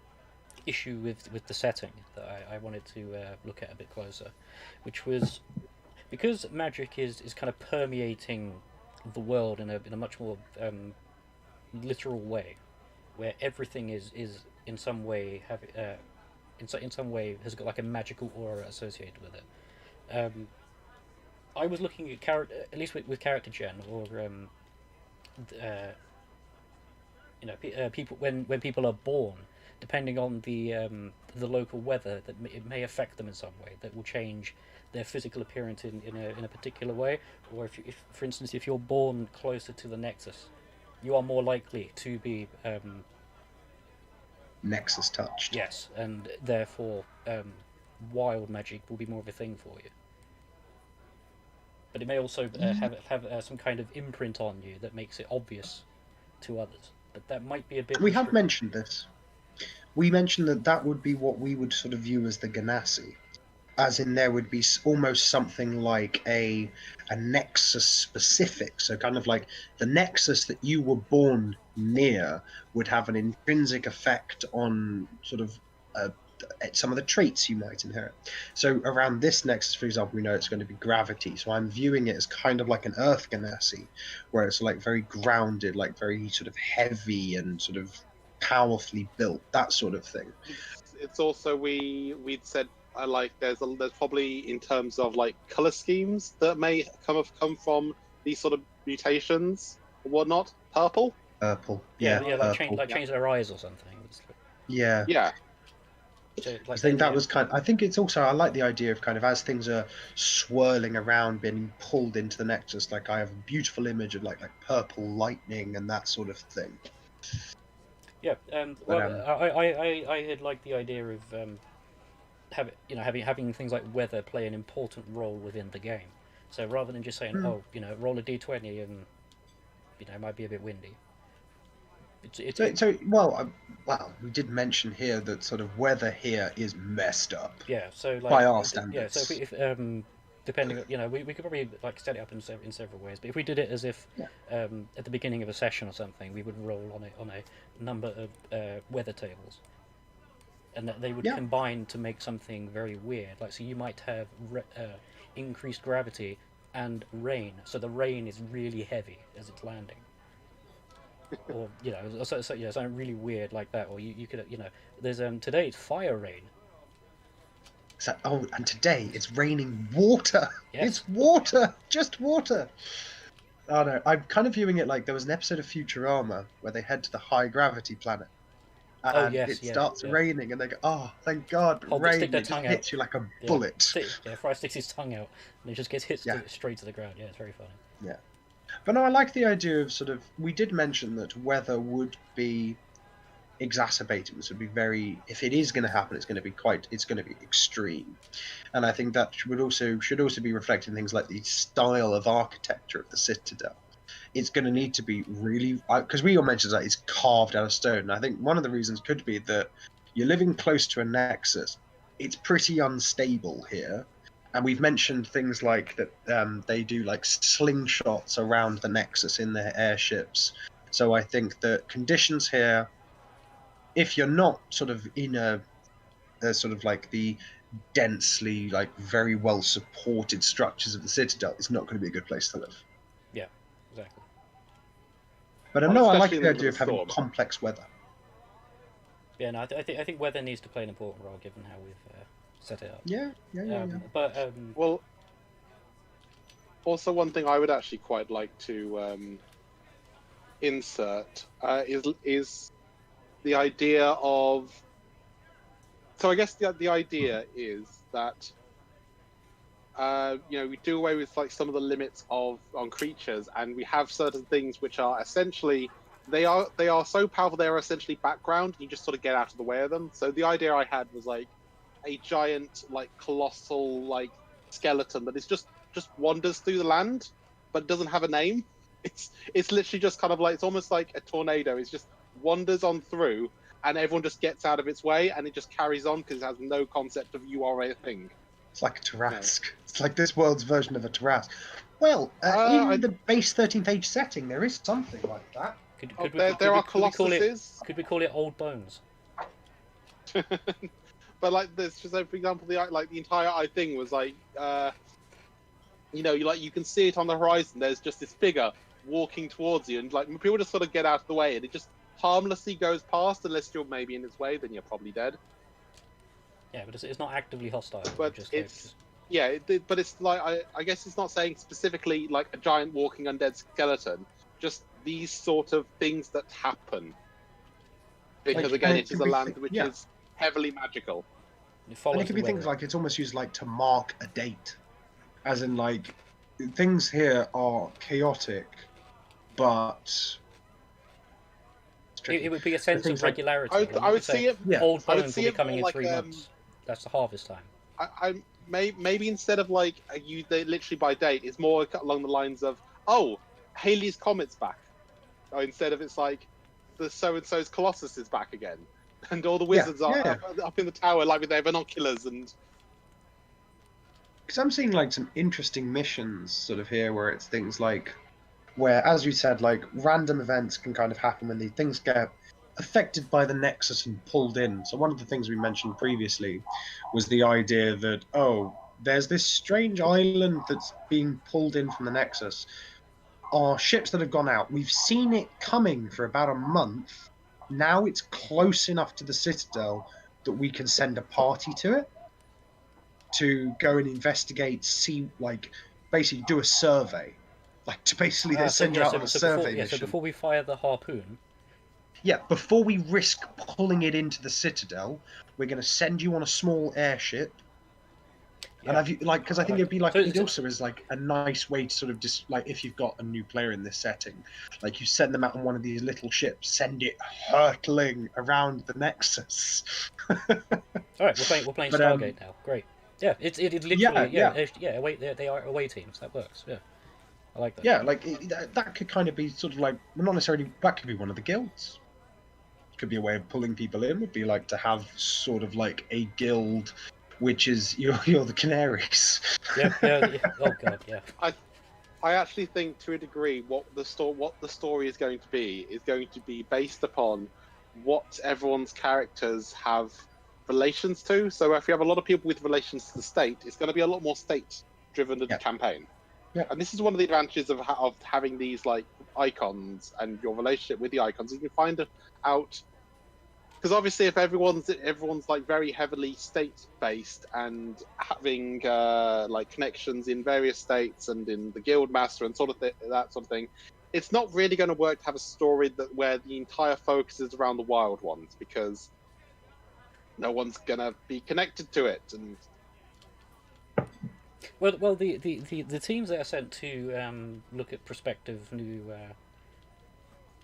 issue with the setting that I wanted to look at a bit closer, which was because magic is kind of permeating the world in a much more literal way, where everything is in some way in some way has got like a magical aura associated with it. I was looking at at least with character gen, or people when people are born, depending on the local weather, that it may affect them in some way that will change their physical appearance in a particular way. Or if for instance, if you're born closer to the Nexus, you are more likely to be Nexus touched. Yes, and therefore wild magic will be more of a thing for you. But it may also have some kind of imprint on you that makes it obvious to others. But that might be a bit. We have mentioned this. We mentioned that would be what we would sort of view as the Ganassi. as in there would be almost something like a Nexus specific. So kind of like the Nexus that you were born near would have an intrinsic effect on sort of uh, some of the traits you might inherit. So around this Nexus, for example, we know it's going to be gravity. So I'm viewing it as kind of like an Earth Ganassi, where it's like very grounded, like very sort of heavy and sort of powerfully built, that sort of thing. It's also we'd said like there's probably in terms of like color schemes that may come from these sort of mutations or whatnot. Purple. Purple, Yeah, yeah, like purple. change their eyes or something. Yeah. Yeah. So, I think that was kind of, I think it's also, I like the idea of kind of as things are swirling around, being pulled into the Nexus, like I have a beautiful image of like purple lightning and that sort of thing. Yeah, I had liked the idea of having things like weather play an important role within the game. So rather than just saying, roll a d20 and it might be a bit windy. Well, we did mention here that sort of weather here is messed up. Yeah, so like by our standards. Yeah, so if depending, we could probably like set it up in several ways. But if we did it as if at the beginning of a session or something, we would roll on a number of weather tables, and that they would combine to make something very weird. Like, so you might have increased gravity and rain, so the rain is really heavy as it's landing. Or something really weird like that. Or you could there's today it's fire rain. So, and today it's raining water. Yes. It's water, just water. Oh no, I'm kind of viewing it like there was an episode of Futurama where they head to the high gravity planet, and it starts raining, and they go, "Oh, thank God, rain!" It just hits you like a bullet. Fry sticks his tongue out, and it just gets hit straight to the ground. Yeah, it's very funny. Yeah. But no, I like the idea of sort of. We did mention that weather would be exacerbated. This would be very. If it is going to happen, it's going to be extreme, and I think that should also be reflected in things like the style of architecture of the Citadel. It's going to need to be really, because we all mentioned that it's carved out of stone. And I think one of the reasons could be that you're living close to a Nexus. It's pretty unstable here. And we've mentioned things like that they do like slingshots around the Nexus in their airships. So I think that conditions here, if you're not sort of in a sort of like the densely, like very well supported structures of the Citadel, it's not going to be a good place to live. Yeah, exactly. But I like the idea of having complex weather. Yeah, no, I think weather needs to play an important role given how we've set it up. Yeah. But well, also one thing I would actually quite like to insert is the idea of. So I guess the idea is that we do away with like some of the limits on creatures, and we have certain things which are essentially they are so powerful they are essentially background. You just sort of get out of the way of them. So the idea I had was like a giant, like colossal, like skeleton that is just wanders through the land, but doesn't have a name. It's literally just kind of like it's almost like a tornado. It just wanders on through, and everyone just gets out of its way, and it just carries on because it has no concept of you are a thing. It's like a Tarrasque. It's like this world's version of a Tarrasque. Well, in the base 13th age setting, there is something like that. There are colossuses. Could we call it Old Bones? But like this, so for example, the entire thing was like, you can see it on the horizon. There's just this figure walking towards you, and like people just sort of get out of the way, and it just harmlessly goes past. Unless you're maybe in its way, then you're probably dead. Yeah, but it's not actively hostile. But but it's like I guess it's not saying specifically like a giant walking undead skeleton. Just these sort of things that happen. Because again, it is a land which is heavily magical. And it could be things like it's almost used like to mark a date, as in like things here are chaotic, but it would be a sense of regularity. I would see it. Old Bones will be coming in 3 months. That's the harvest time. I maybe instead of like they literally by date, it's more along the lines of Halley's Comet's back, or instead of it's like the so and so's Colossus is back again. And all the wizards are up in the tower, like with their binoculars, and Because I'm seeing like some interesting missions sort of here, where it's things like where, as you said, like random events can kind of happen when these things get affected by the Nexus and pulled in. So one of the things we mentioned previously was the idea that, oh, there's this strange island that's being pulled in from the Nexus. Are ships that have gone out. We've seen it coming for about a month. Now it's close enough to the Citadel that we can send a party to it to go and investigate, see, like, basically do a survey. Like, to basically they send you out on a survey mission. So before we fire the harpoon, Yeah, before we risk pulling it into the Citadel, we're going to send you on a small airship. yeah. And I've like, because I think it'd be like, it So- also is like a nice way to sort of just like, if you've got a new player in this setting, like you send them out on one of these little ships, send it hurtling around the Nexus. All right, we're playing But, Stargate now. Great. Yeah, it's literally away they are away teams. That works. Yeah, I like that. Yeah, like that could kind of be sort of like, well, not necessarily, that could be one of the guilds. Could be a way of pulling people in. Would be like to have sort of like a guild, which is you're the Canaries. Yeah. Oh god, yeah. I actually think, to a degree, what the story is going to be based upon what everyone's characters have relations to. So if you have a lot of people with relations to the state, it's going to be a lot more state-driven than the campaign. Yeah. And this is one of the advantages of having these like icons and your relationship with the icons. You can find out, because obviously if everyone's like very heavily state-based and having like connections in various states and in the guild master and that sort of thing, it's not really going to work to have a story where the entire focus is around the wild ones, because no one's going to be connected to it. And Well, the teams that are sent to look at prospective new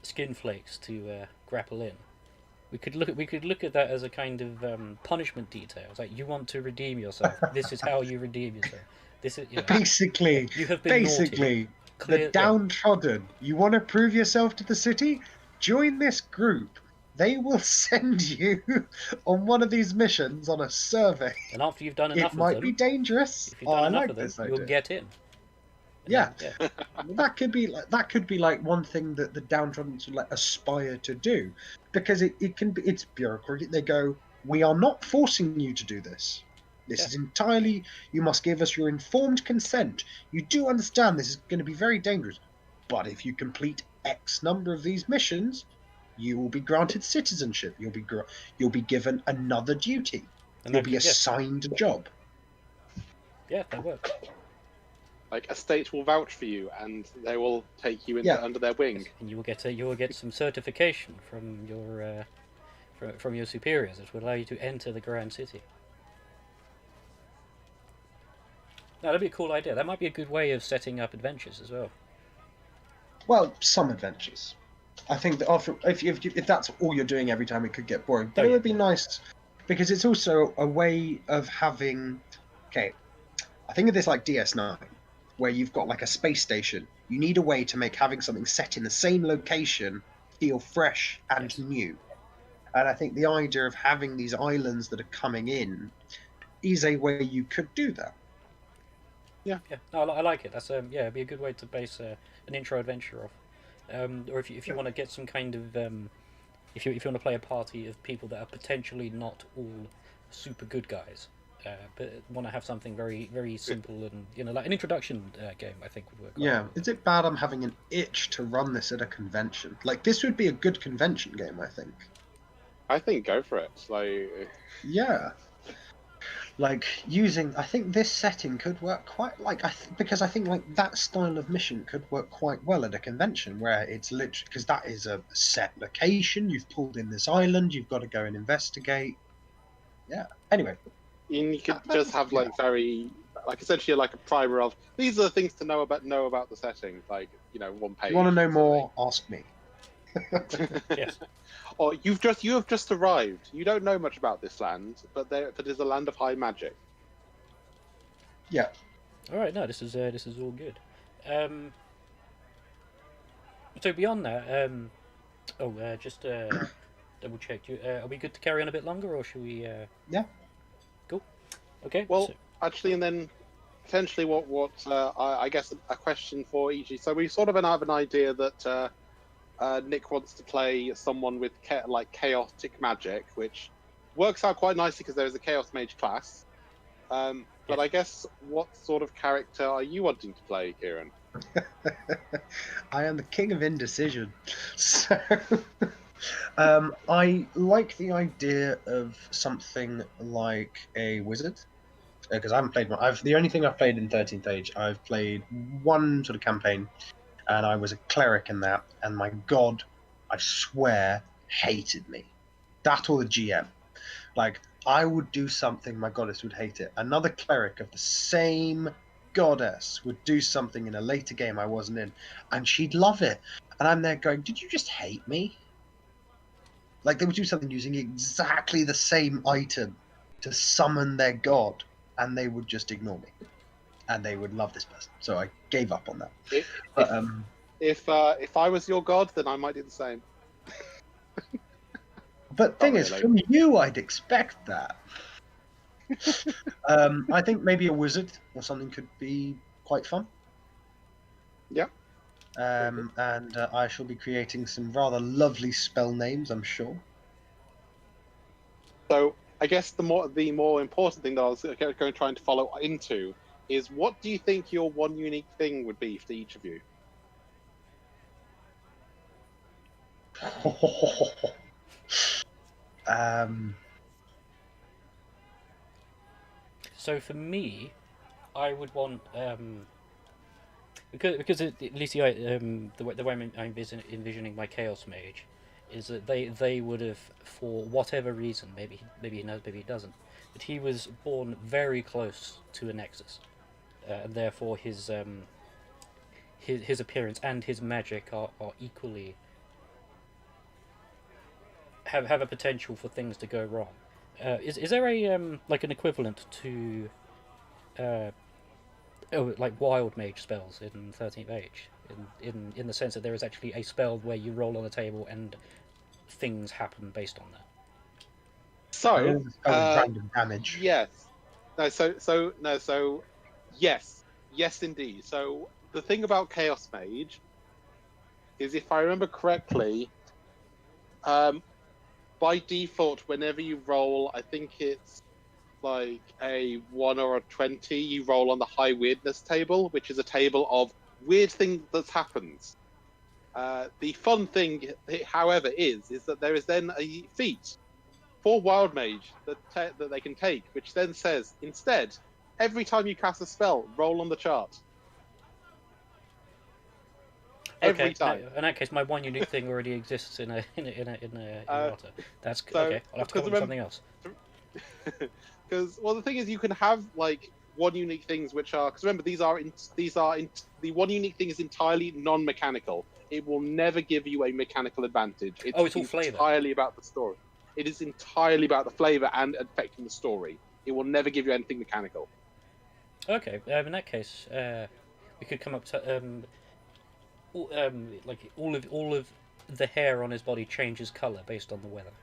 skin flakes to grapple in. We could look at that as a kind of punishment detail. It's like, you want to redeem yourself. This is how you redeem yourself. This is, you know, Basically, you have been naughty. the downtrodden. You want to prove yourself to the city? Join this group. They will send you on one of these missions on a survey. And after you've done enough It of might them, be dangerous. if you've done I enough like of them, this you'll idea. get in. Yeah. Yeah. That could be like one thing that the downtrodden should like aspire to do, because it can be, it's bureaucratic. They go, we are not forcing you to do this. This is entirely, you must give us your informed consent. You do understand this is going to be very dangerous, but if you complete X number of these missions, you will be granted citizenship. You'll be given another duty. And You'll that be can- yeah. assigned a job. Yeah, that works. like a state will vouch for you, and they will take you under their wing. And you will get some certification from your superiors, which will allow you to enter the Grand City. No, that'd be a cool idea. That might be a good way of setting up adventures as well. Well, some adventures. I think that after, if that's all you're doing every time, it could get boring. But it would be nice, because it's also a way of having. Okay, I think of this like DS9, where you've got like a space station. You need a way to make having something set in the same location feel fresh and new. And I think the idea of having these islands that are coming in is a way you could do that. Yeah, no, I like it. That's it'd be a good way to base an intro adventure off. Or if you want to get some kind of if you want to play a party of people that are potentially not all super good guys, but want to have something very very simple and like an introduction game, I think would work. Yeah, is it bad I'm having an itch to run this at a convention? Like, this would be a good convention game, I think. I think go for it. Like, Yeah. Like, I think this setting could work quite, like, because I think, like, that style of mission could work quite well at a convention, where it's literally, because that is a set location, you've pulled in this island, you've got to go and investigate. Yeah. Anyway. and you could just have like essentially like a primer of these are the things to know about the setting. Like, one page. You want to know more? Ask me. Yes. Or you have just arrived. You don't know much about this land, but it is a land of high magic. Yeah. All right. No, this is all good. So beyond that, just double check. Are we good to carry on a bit longer, or should we? Yeah. Cool. Okay. Well, so- actually, and then potentially what I guess a question for each. So we sort of have an idea that Nick wants to play someone with like chaotic magic, which works out quite nicely because there is a chaos mage class. But Yes. I guess what sort of character are you wanting to play, Kieran? I am the king of indecision. So, I like the idea of something like a wizard. Because I haven't played one. The only thing I've played in 13th Age, I've played one sort of campaign, and I was a cleric in that, and my god, I swear, hated me. That or the GM. Like, I would do something, my goddess would hate it. Another cleric of the same goddess would do something in a later game I wasn't in, and she'd love it. And I'm there going, did you just hate me? Like, they would do something using exactly the same item to summon their god, and they would just ignore me. And they would love this person. So I gave up on that. If But, if I was your god, then I might do the same. but thing Not is, really. from you, I'd expect that. I think maybe a wizard or something could be quite fun. Yeah. And I shall be creating some rather lovely spell names, I'm sure. So I guess the more important thing that I was going to try and follow into is what do you think your one unique thing would be for each of you? um, So for me, I would want because at least the way I'm envisioning my chaos mage is that they would have, for whatever reason, maybe he knows, maybe he doesn't, but he was born very close to a Nexus, and therefore his appearance and his magic are equally have a potential for things to go wrong. Is there a like an equivalent to like wild mage spells in 13th Age, in the sense that there is actually a spell where you roll on the table and things happen based on that? So random damage. yes, yes indeed. So the thing about Chaos Mage is, if I remember correctly, by default, whenever you roll, I think it's like a 1 or a 20, you roll on the high weirdness table, which is a table of weird things that happens. The fun thing, however, is that there is then a feat for Wild Mage that they can take, which then says, instead, every time you cast a spell, roll on the chart. Every time. In that case, my one unique thing already exists in a errata. That's So, I'll have to come up with something else. Because the thing is, you can have like one unique things which are, because remember, the one unique thing is entirely non-mechanical. It will never give you a mechanical advantage. It's all flavor. Entirely about the story. It is entirely about the flavor and affecting the story. It will never give you anything mechanical. Okay, in that case, we could come up to like all of the hair on his body changes color based on the weather.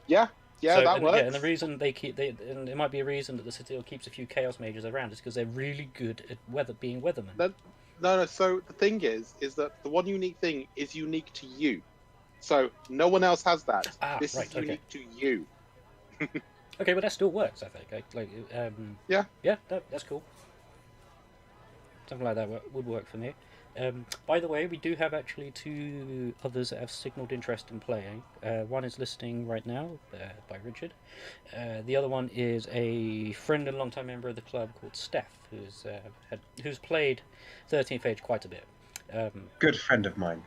Yeah, that works. Yeah, and the reason and it might be a reason that the Citadel keeps a few Chaos Mages around is because they're really good at being weathermen. No. So the thing is that the one unique thing is unique to you. So no one else has that. This is unique to you. Okay, but that still works, I think. Yeah, that's cool. Something like that would work for me. By the way, we do have actually two others that have signalled interest in playing. One is listening right now, by Richard. The other one is a friend and long-time member of the club called Steph, who's played 13th Age quite a bit. Good friend of mine.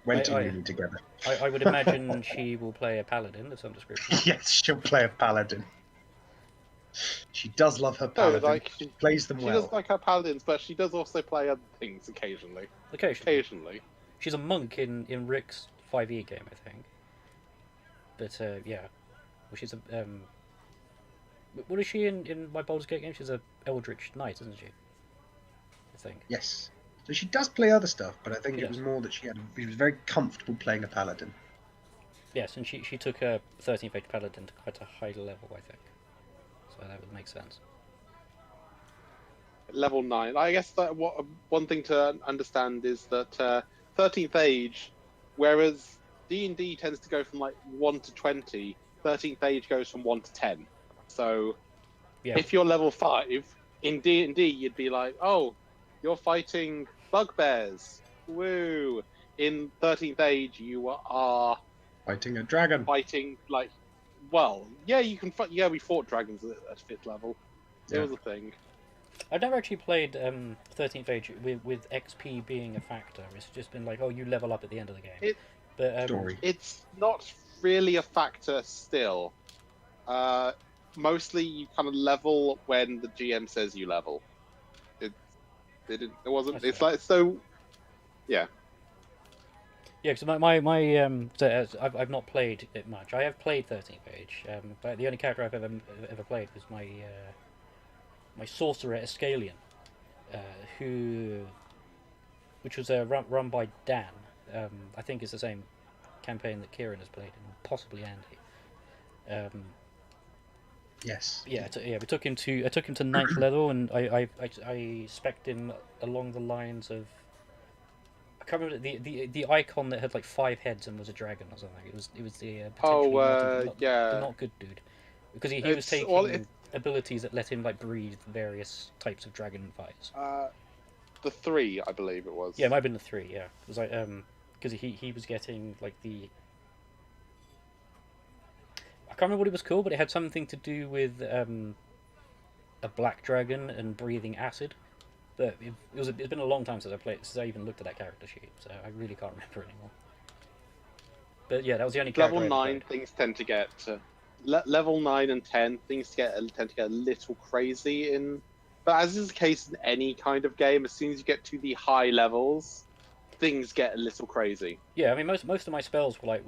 Went to uni together. I would imagine she will play a paladin of some description. Yes, she'll play a paladin. She does love her paladin. She plays them well. She does like her paladins, but she does also play other things occasionally. Occasionally. She's a monk in Rick's 5e game, I think. But yeah, well, she's a what is she in my Baldur's Gate game? She's a Eldritch Knight, isn't she? I think. Yes. So she does play other stuff, but I think it was more that she was very comfortable playing a paladin. Yes, and she took her 13th Age paladin to quite a high level, I think. So that would make sense. level 9. I guess that one thing to understand is that 13th age, whereas D&D tends to go from like 1 to 20, 13th age goes from 1 to 10. So Yeah. if you're level 5 in D&D, you'd be like, oh, you're fighting bugbears. Woo! In 13th age, you are Fighting a dragon. fighting like, well, yeah, you can fight. Yeah, we fought dragons at 5th level. It Yeah. was a thing. I've never actually played 13th Age with XP being a factor. It's just been like, oh, you level up at the end of the game. But Story. It's not really a factor still. Mostly you kind of level when the GM says you level. It wasn't. That's It's fair. like so. Yeah. Yeah, because I've not played it much. I have played 13th Age, but the only character I've ever played was my sorcerer Escalion, which was run by Dan. I think it's the same campaign that Kieran has played, and possibly Andy. Yes. Yeah, we took him to 9th level, and I spec'd him along the lines of, I can't remember the icon that had like 5 heads and was a dragon or something. It was the potentially yeah. the not good dude, because he was It's well, taking abilities that let him like breathe various types of dragon fires. The 3, I believe it was. Yeah, it might have been the 3. Yeah, it was like because he was getting like I can't remember what it was called, but it had something to do with a black dragon and breathing acid. But it's been a long time since I even looked at that character sheet, so I really can't remember anymore. But yeah, that was the only character Level I 9, things tend to get level 9 and 10. Things tend to get a little crazy in. But as is the case in any kind of game, as soon as you get to the high levels, things get a little crazy. Yeah, I mean most of my spells were like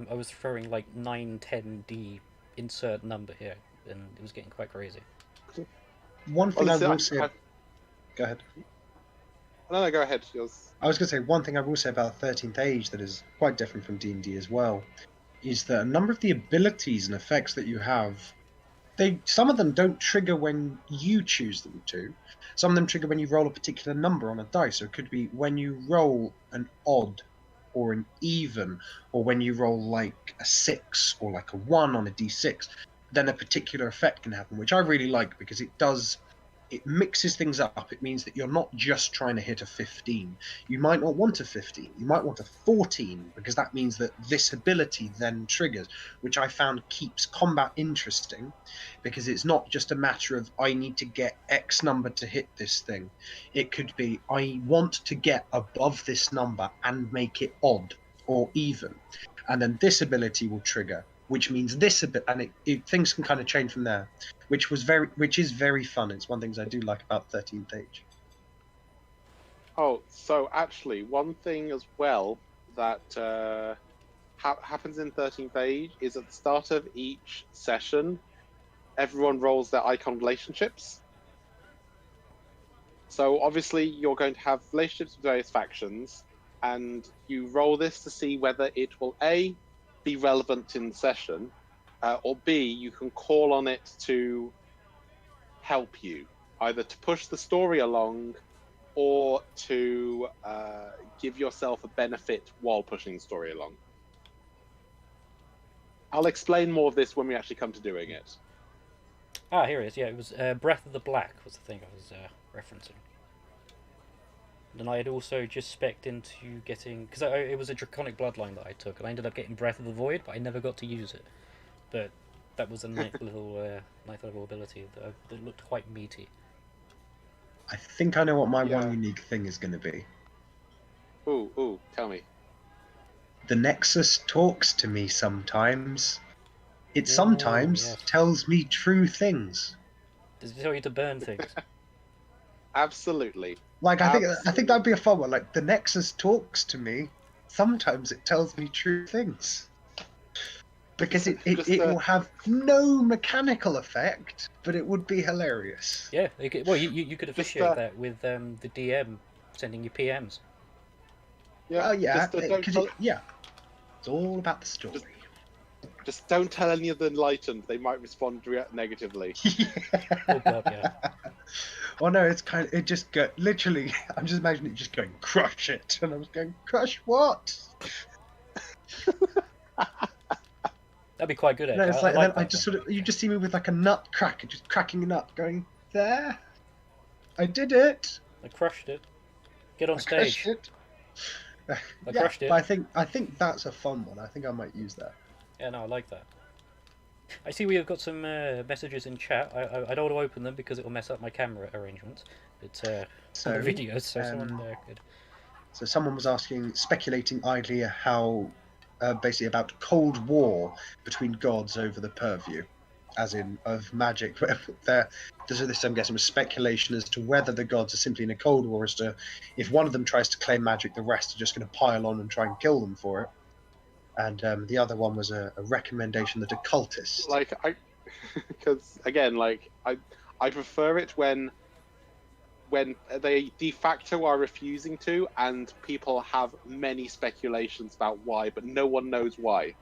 I was throwing like 9, 10D insert number here, and it was getting quite crazy. One thing I will say. I, Go ahead. no, go ahead. Yours. I was going to say one thing I will say about 13th Age that is quite different from D&D as well, is that a number of the abilities and effects that you have, some of them don't trigger when you choose them to. Some of them trigger when you roll a particular number on a dice. So it could be when you roll an odd or an even, or when you roll like a 6 or like a 1 on a d6, then a particular effect can happen, which I really like because it mixes things up. It means that you're not just trying to hit a 15. You might not want a 15. You might want a 14, because that means that this ability then triggers, which I found keeps combat interesting, because it's not just a matter of I need to get X number to hit this thing. It could be I want to get above this number and make it odd or even. And then this ability will trigger, which means this a bit, and things can kind of change from there, which is very fun. It's one of the things I do like about 13th Age. Oh, so actually, one thing as well that happens in 13th Age is at the start of each session, everyone rolls their icon relationships. So obviously, you're going to have relationships with various factions, and you roll this to see whether it will A, be relevant in the session, or B, you can call on it to help you, either to push the story along or to give yourself a benefit while pushing the story along. I'll explain more of this when we actually come to doing it. Ah, here it is. Yeah, it was Breath of the Black was the thing I was referencing. And I had also just spec'd into getting, because it was a draconic bloodline that I took, and I ended up getting Breath of the Void, but I never got to use it. But that was a ninth level ability that looked quite meaty. I think I know what my one unique thing is going to be. Ooh, tell me. The Nexus talks to me sometimes. It sometimes tells me true things. Does it tell you to burn things? Absolutely. Like, I think that'd be a fun one. Like, the Nexus talks to me. Sometimes it tells me true things. Because it will have no mechanical effect, but it would be hilarious. Yeah, you could officiate that with the DM sending you PMs. Yeah, yeah. It's all about the story. Just don't tell any of the enlightened; they might respond negatively. Oh god, yeah. Well, no, it's kind of, it just go literally. I'm just imagining it just going crush it, and I was going crush what? That'd be quite good, No, actually. it's I like, and like then I that just one. sort of, you just see me with like a nut cracker, just cracking a nut, going there. I did it. I crushed it. Get on I crushed stage. it. I Yeah, crushed it. but I think that's a fun one. I think I might use that. Yeah, no, I like that. I see we have got some messages in chat. I don't want to open them because it will mess up my camera arrangements. It's on So, the videos, so someone could. So someone was asking, speculating idly how, basically about Cold War between gods over the purview, as in of magic. This I'm guessing was speculation as to whether the gods are simply in a Cold War, as to if one of them tries to claim magic, the rest are just going to pile on and try and kill them for it. And the other one was a recommendation that a cultist. Like because again, like I prefer it when they de facto are refusing to, and people have many speculations about why, but no one knows why.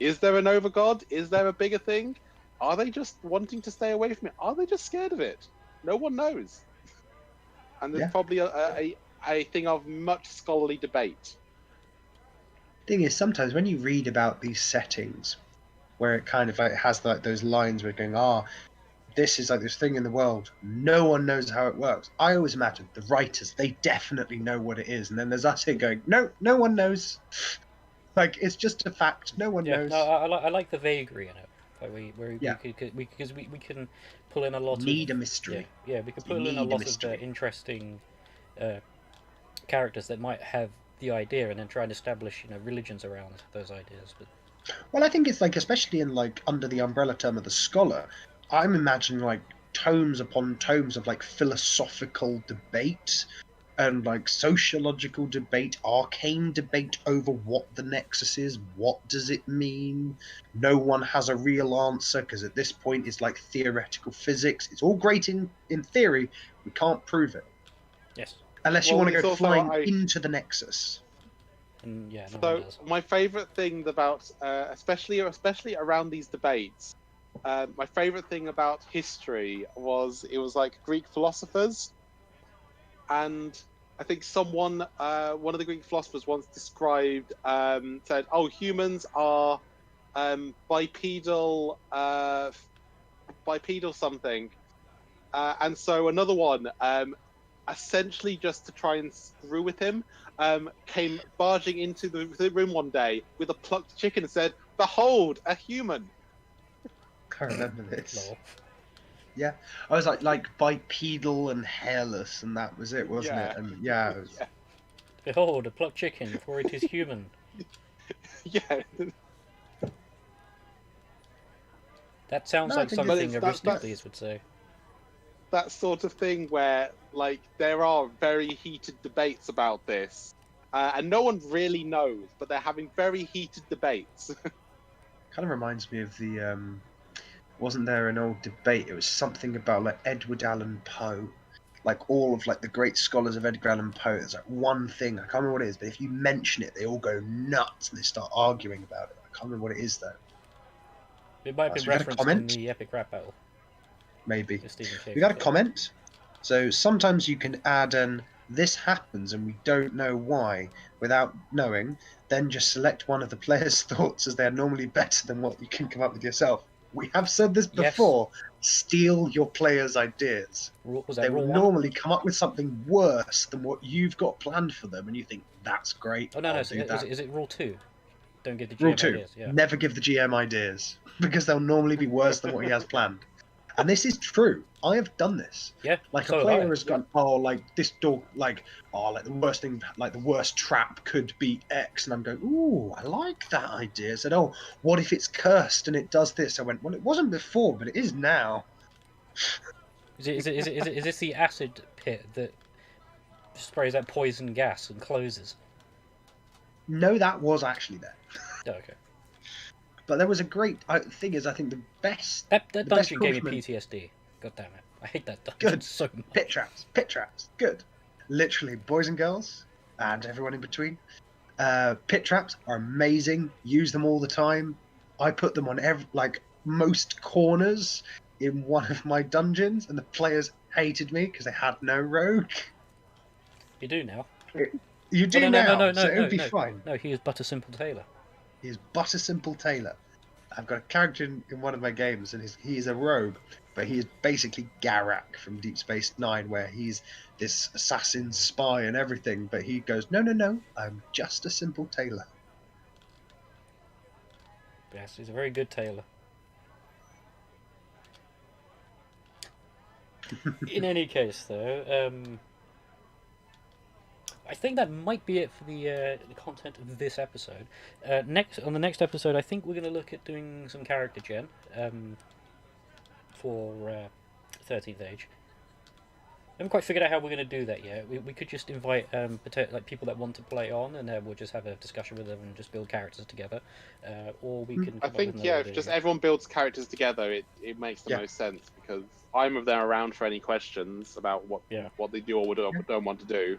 Is there an overgod? Is there a bigger thing? Are they just wanting to stay away from it? Are they just scared of it? No one knows. And there's probably a thing of much scholarly debate. Thing is, sometimes when you read about these settings, where it kind of like has like those lines where you're going, this is like this thing in the world, no one knows how it works. I always imagine the writers, they definitely know what it is, and then there's us here going, no one knows. Like, it's just a fact, no one knows. No, I like the vagary in it. Like we can pull in a lot Need of a mystery. Yeah, we can pull in a lot of interesting characters that might have the idea, and then try and establish religions around those ideas. But well, I think it's like, especially in like under the umbrella term of the scholar, I'm imagining like tomes upon tomes of like philosophical debate and like sociological debate, arcane debate over what the Nexus is, what does it mean. No one has a real answer, because at this point it's like theoretical physics. It's all great in theory, we can't prove it. Yes. Unless you want to go flying into the Nexus. And yeah, no so my favourite thing about, especially around these debates, my favourite thing about history was it was like Greek philosophers, and I think one of the Greek philosophers once described, said, "Oh, humans are bipedal something," and so another one, essentially just to try and screw with him, came barging into the room one day with a plucked chicken and said, "Behold, a human." I remember this. Lol. Yeah, I was like bipedal and hairless, and that was it, wasn't it? And yeah, it was... Behold, a plucked chicken, for it is human. Yeah. That sounds like something Aristocles would say. That sort of thing where, like, there are very heated debates about this, and no one really knows, but they're having very heated debates. Kind of reminds me of the wasn't there an old debate? It was something about like Edward Allan Poe, like all of like the great scholars of Edgar Allan Poe. There's like one thing, I can't remember what it is, but if you mention it, they all go nuts and they start arguing about it. I can't remember what it is though. It might be referenced in the epic rap battle. Maybe. We got a comment. So sometimes you can add an "this happens and we don't know why" without knowing, then just select one of the player's thoughts, as they're normally better than what you can come up with yourself. We have said this before. Yes. Steal your players' ideas. They will normally come up with something worse than what you've got planned for them, and you think, that's great. Oh, no, is it rule 2? Don't give the GM rule 2. Ideas. Yeah. Never give the GM ideas, because they'll normally be worse than what he has planned. And this is true. I have done this. Yeah. Like a player has gone, like this dog, like the worst thing, like the worst trap could be X, and I'm going, ooh, I like that idea. I said, oh, what if it's cursed and it does this? I went, well, it wasn't before, but it is now. Is this the acid pit that sprays out poison gas and closes? No, that was actually there. Oh, okay. But there was a great thing. Is I think the best that dungeon gave me PTSD. God damn it, I hate that dungeon. Good. So much. Pit traps. Good. Literally, boys and girls, and everyone in between. Pit traps are amazing. Use them all the time. I put them on most corners. in one of my dungeons, and the players hated me because they had no rogue. You do now. You do no, now, so it would be fine. No, he is but a simple tailor. He is but a simple tailor. I've got a character in one of my games, and he's a rogue, but he is basically Garak from Deep Space Nine, where he's this assassin spy and everything, but he goes, no, I'm just a simple tailor. Yes, he's a very good tailor. In any case, though, I think that might be it for the content of this episode. On the next episode, I think we're going to look at doing some character gen for 13th Age. I haven't quite figured out how we're going to do that yet. We could just invite people that want to play on, and we'll just have a discussion with them and just build characters together. Or we can. I think if just everyone builds characters together, it makes the most sense, because I'm of them around for any questions about what they do or don't want to do.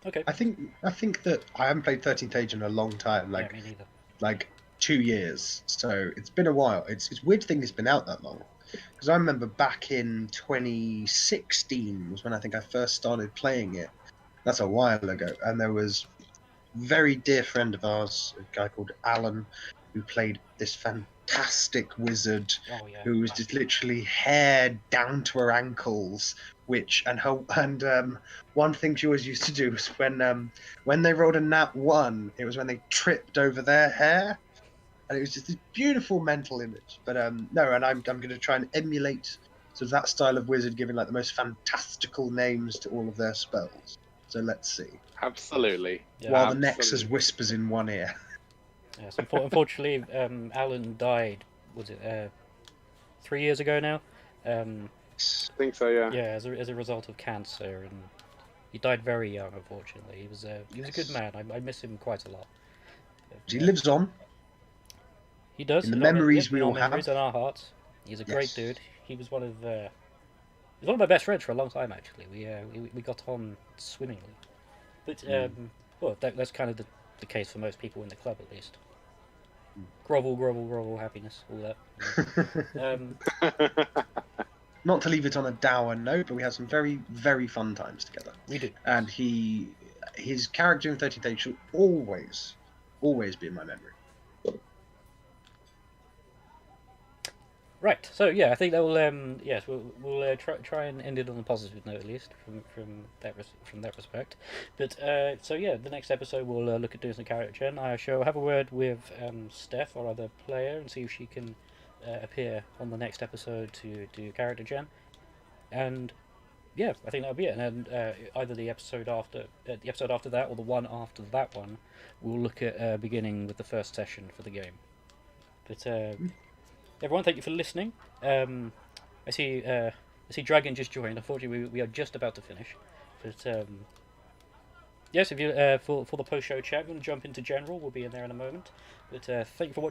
Okay. I think that I haven't played 13th Age in a long time, me neither. Like 2 years. So it's been a while. It's a weird thing it's been out that long, because I remember back in 2016 was when I think I first started playing it. That's a while ago, and there was a very dear friend of ours, a guy called Alan, who played this fantastic wizard who was just literally hair down to her ankles. One thing she always used to do was when they rolled a nat 1, it was when they tripped over their hair, and it was just this beautiful mental image. But no, and I'm going to try and emulate sort of that style of wizard, giving like the most fantastical names to all of their spells. So let's see. Absolutely. While the Nexus whispers in one ear. Yes, unfortunately, Alan died. Was it 3 years ago now? I think so. Yeah. Yeah, as a result of cancer, and he died very young. Unfortunately, he was a good man. I miss him quite a lot. He lives on. He does. In the memories we all have. Memories in our hearts. He's a great dude. He was one of my best friends for a long time. Actually, we got on swimmingly. But well, that's kind of the case for most people in the club, at least. Grovel, happiness, all that. Not to leave it on a dour note, but we had some very, very fun times together. We did. And his character in 13th Age shall always be in my memory. Right. So yeah, I think that will we'll try and end it on a positive note, at least from that respect. But so yeah, the next episode we'll look at doing some character gen. I shall have a word with Steph, our other player, and see if she can appear on the next episode to do character gen. And yeah, I think that'll be it. And then either the episode after that or the one after that one, we'll look at beginning with the first session for the game. But everyone, thank you for listening. I see Dragon just joined. Unfortunately, we are just about to finish. But yes, if you for the post-show chat, we'll jump into general. We'll be in there in a moment. But thank you for watching.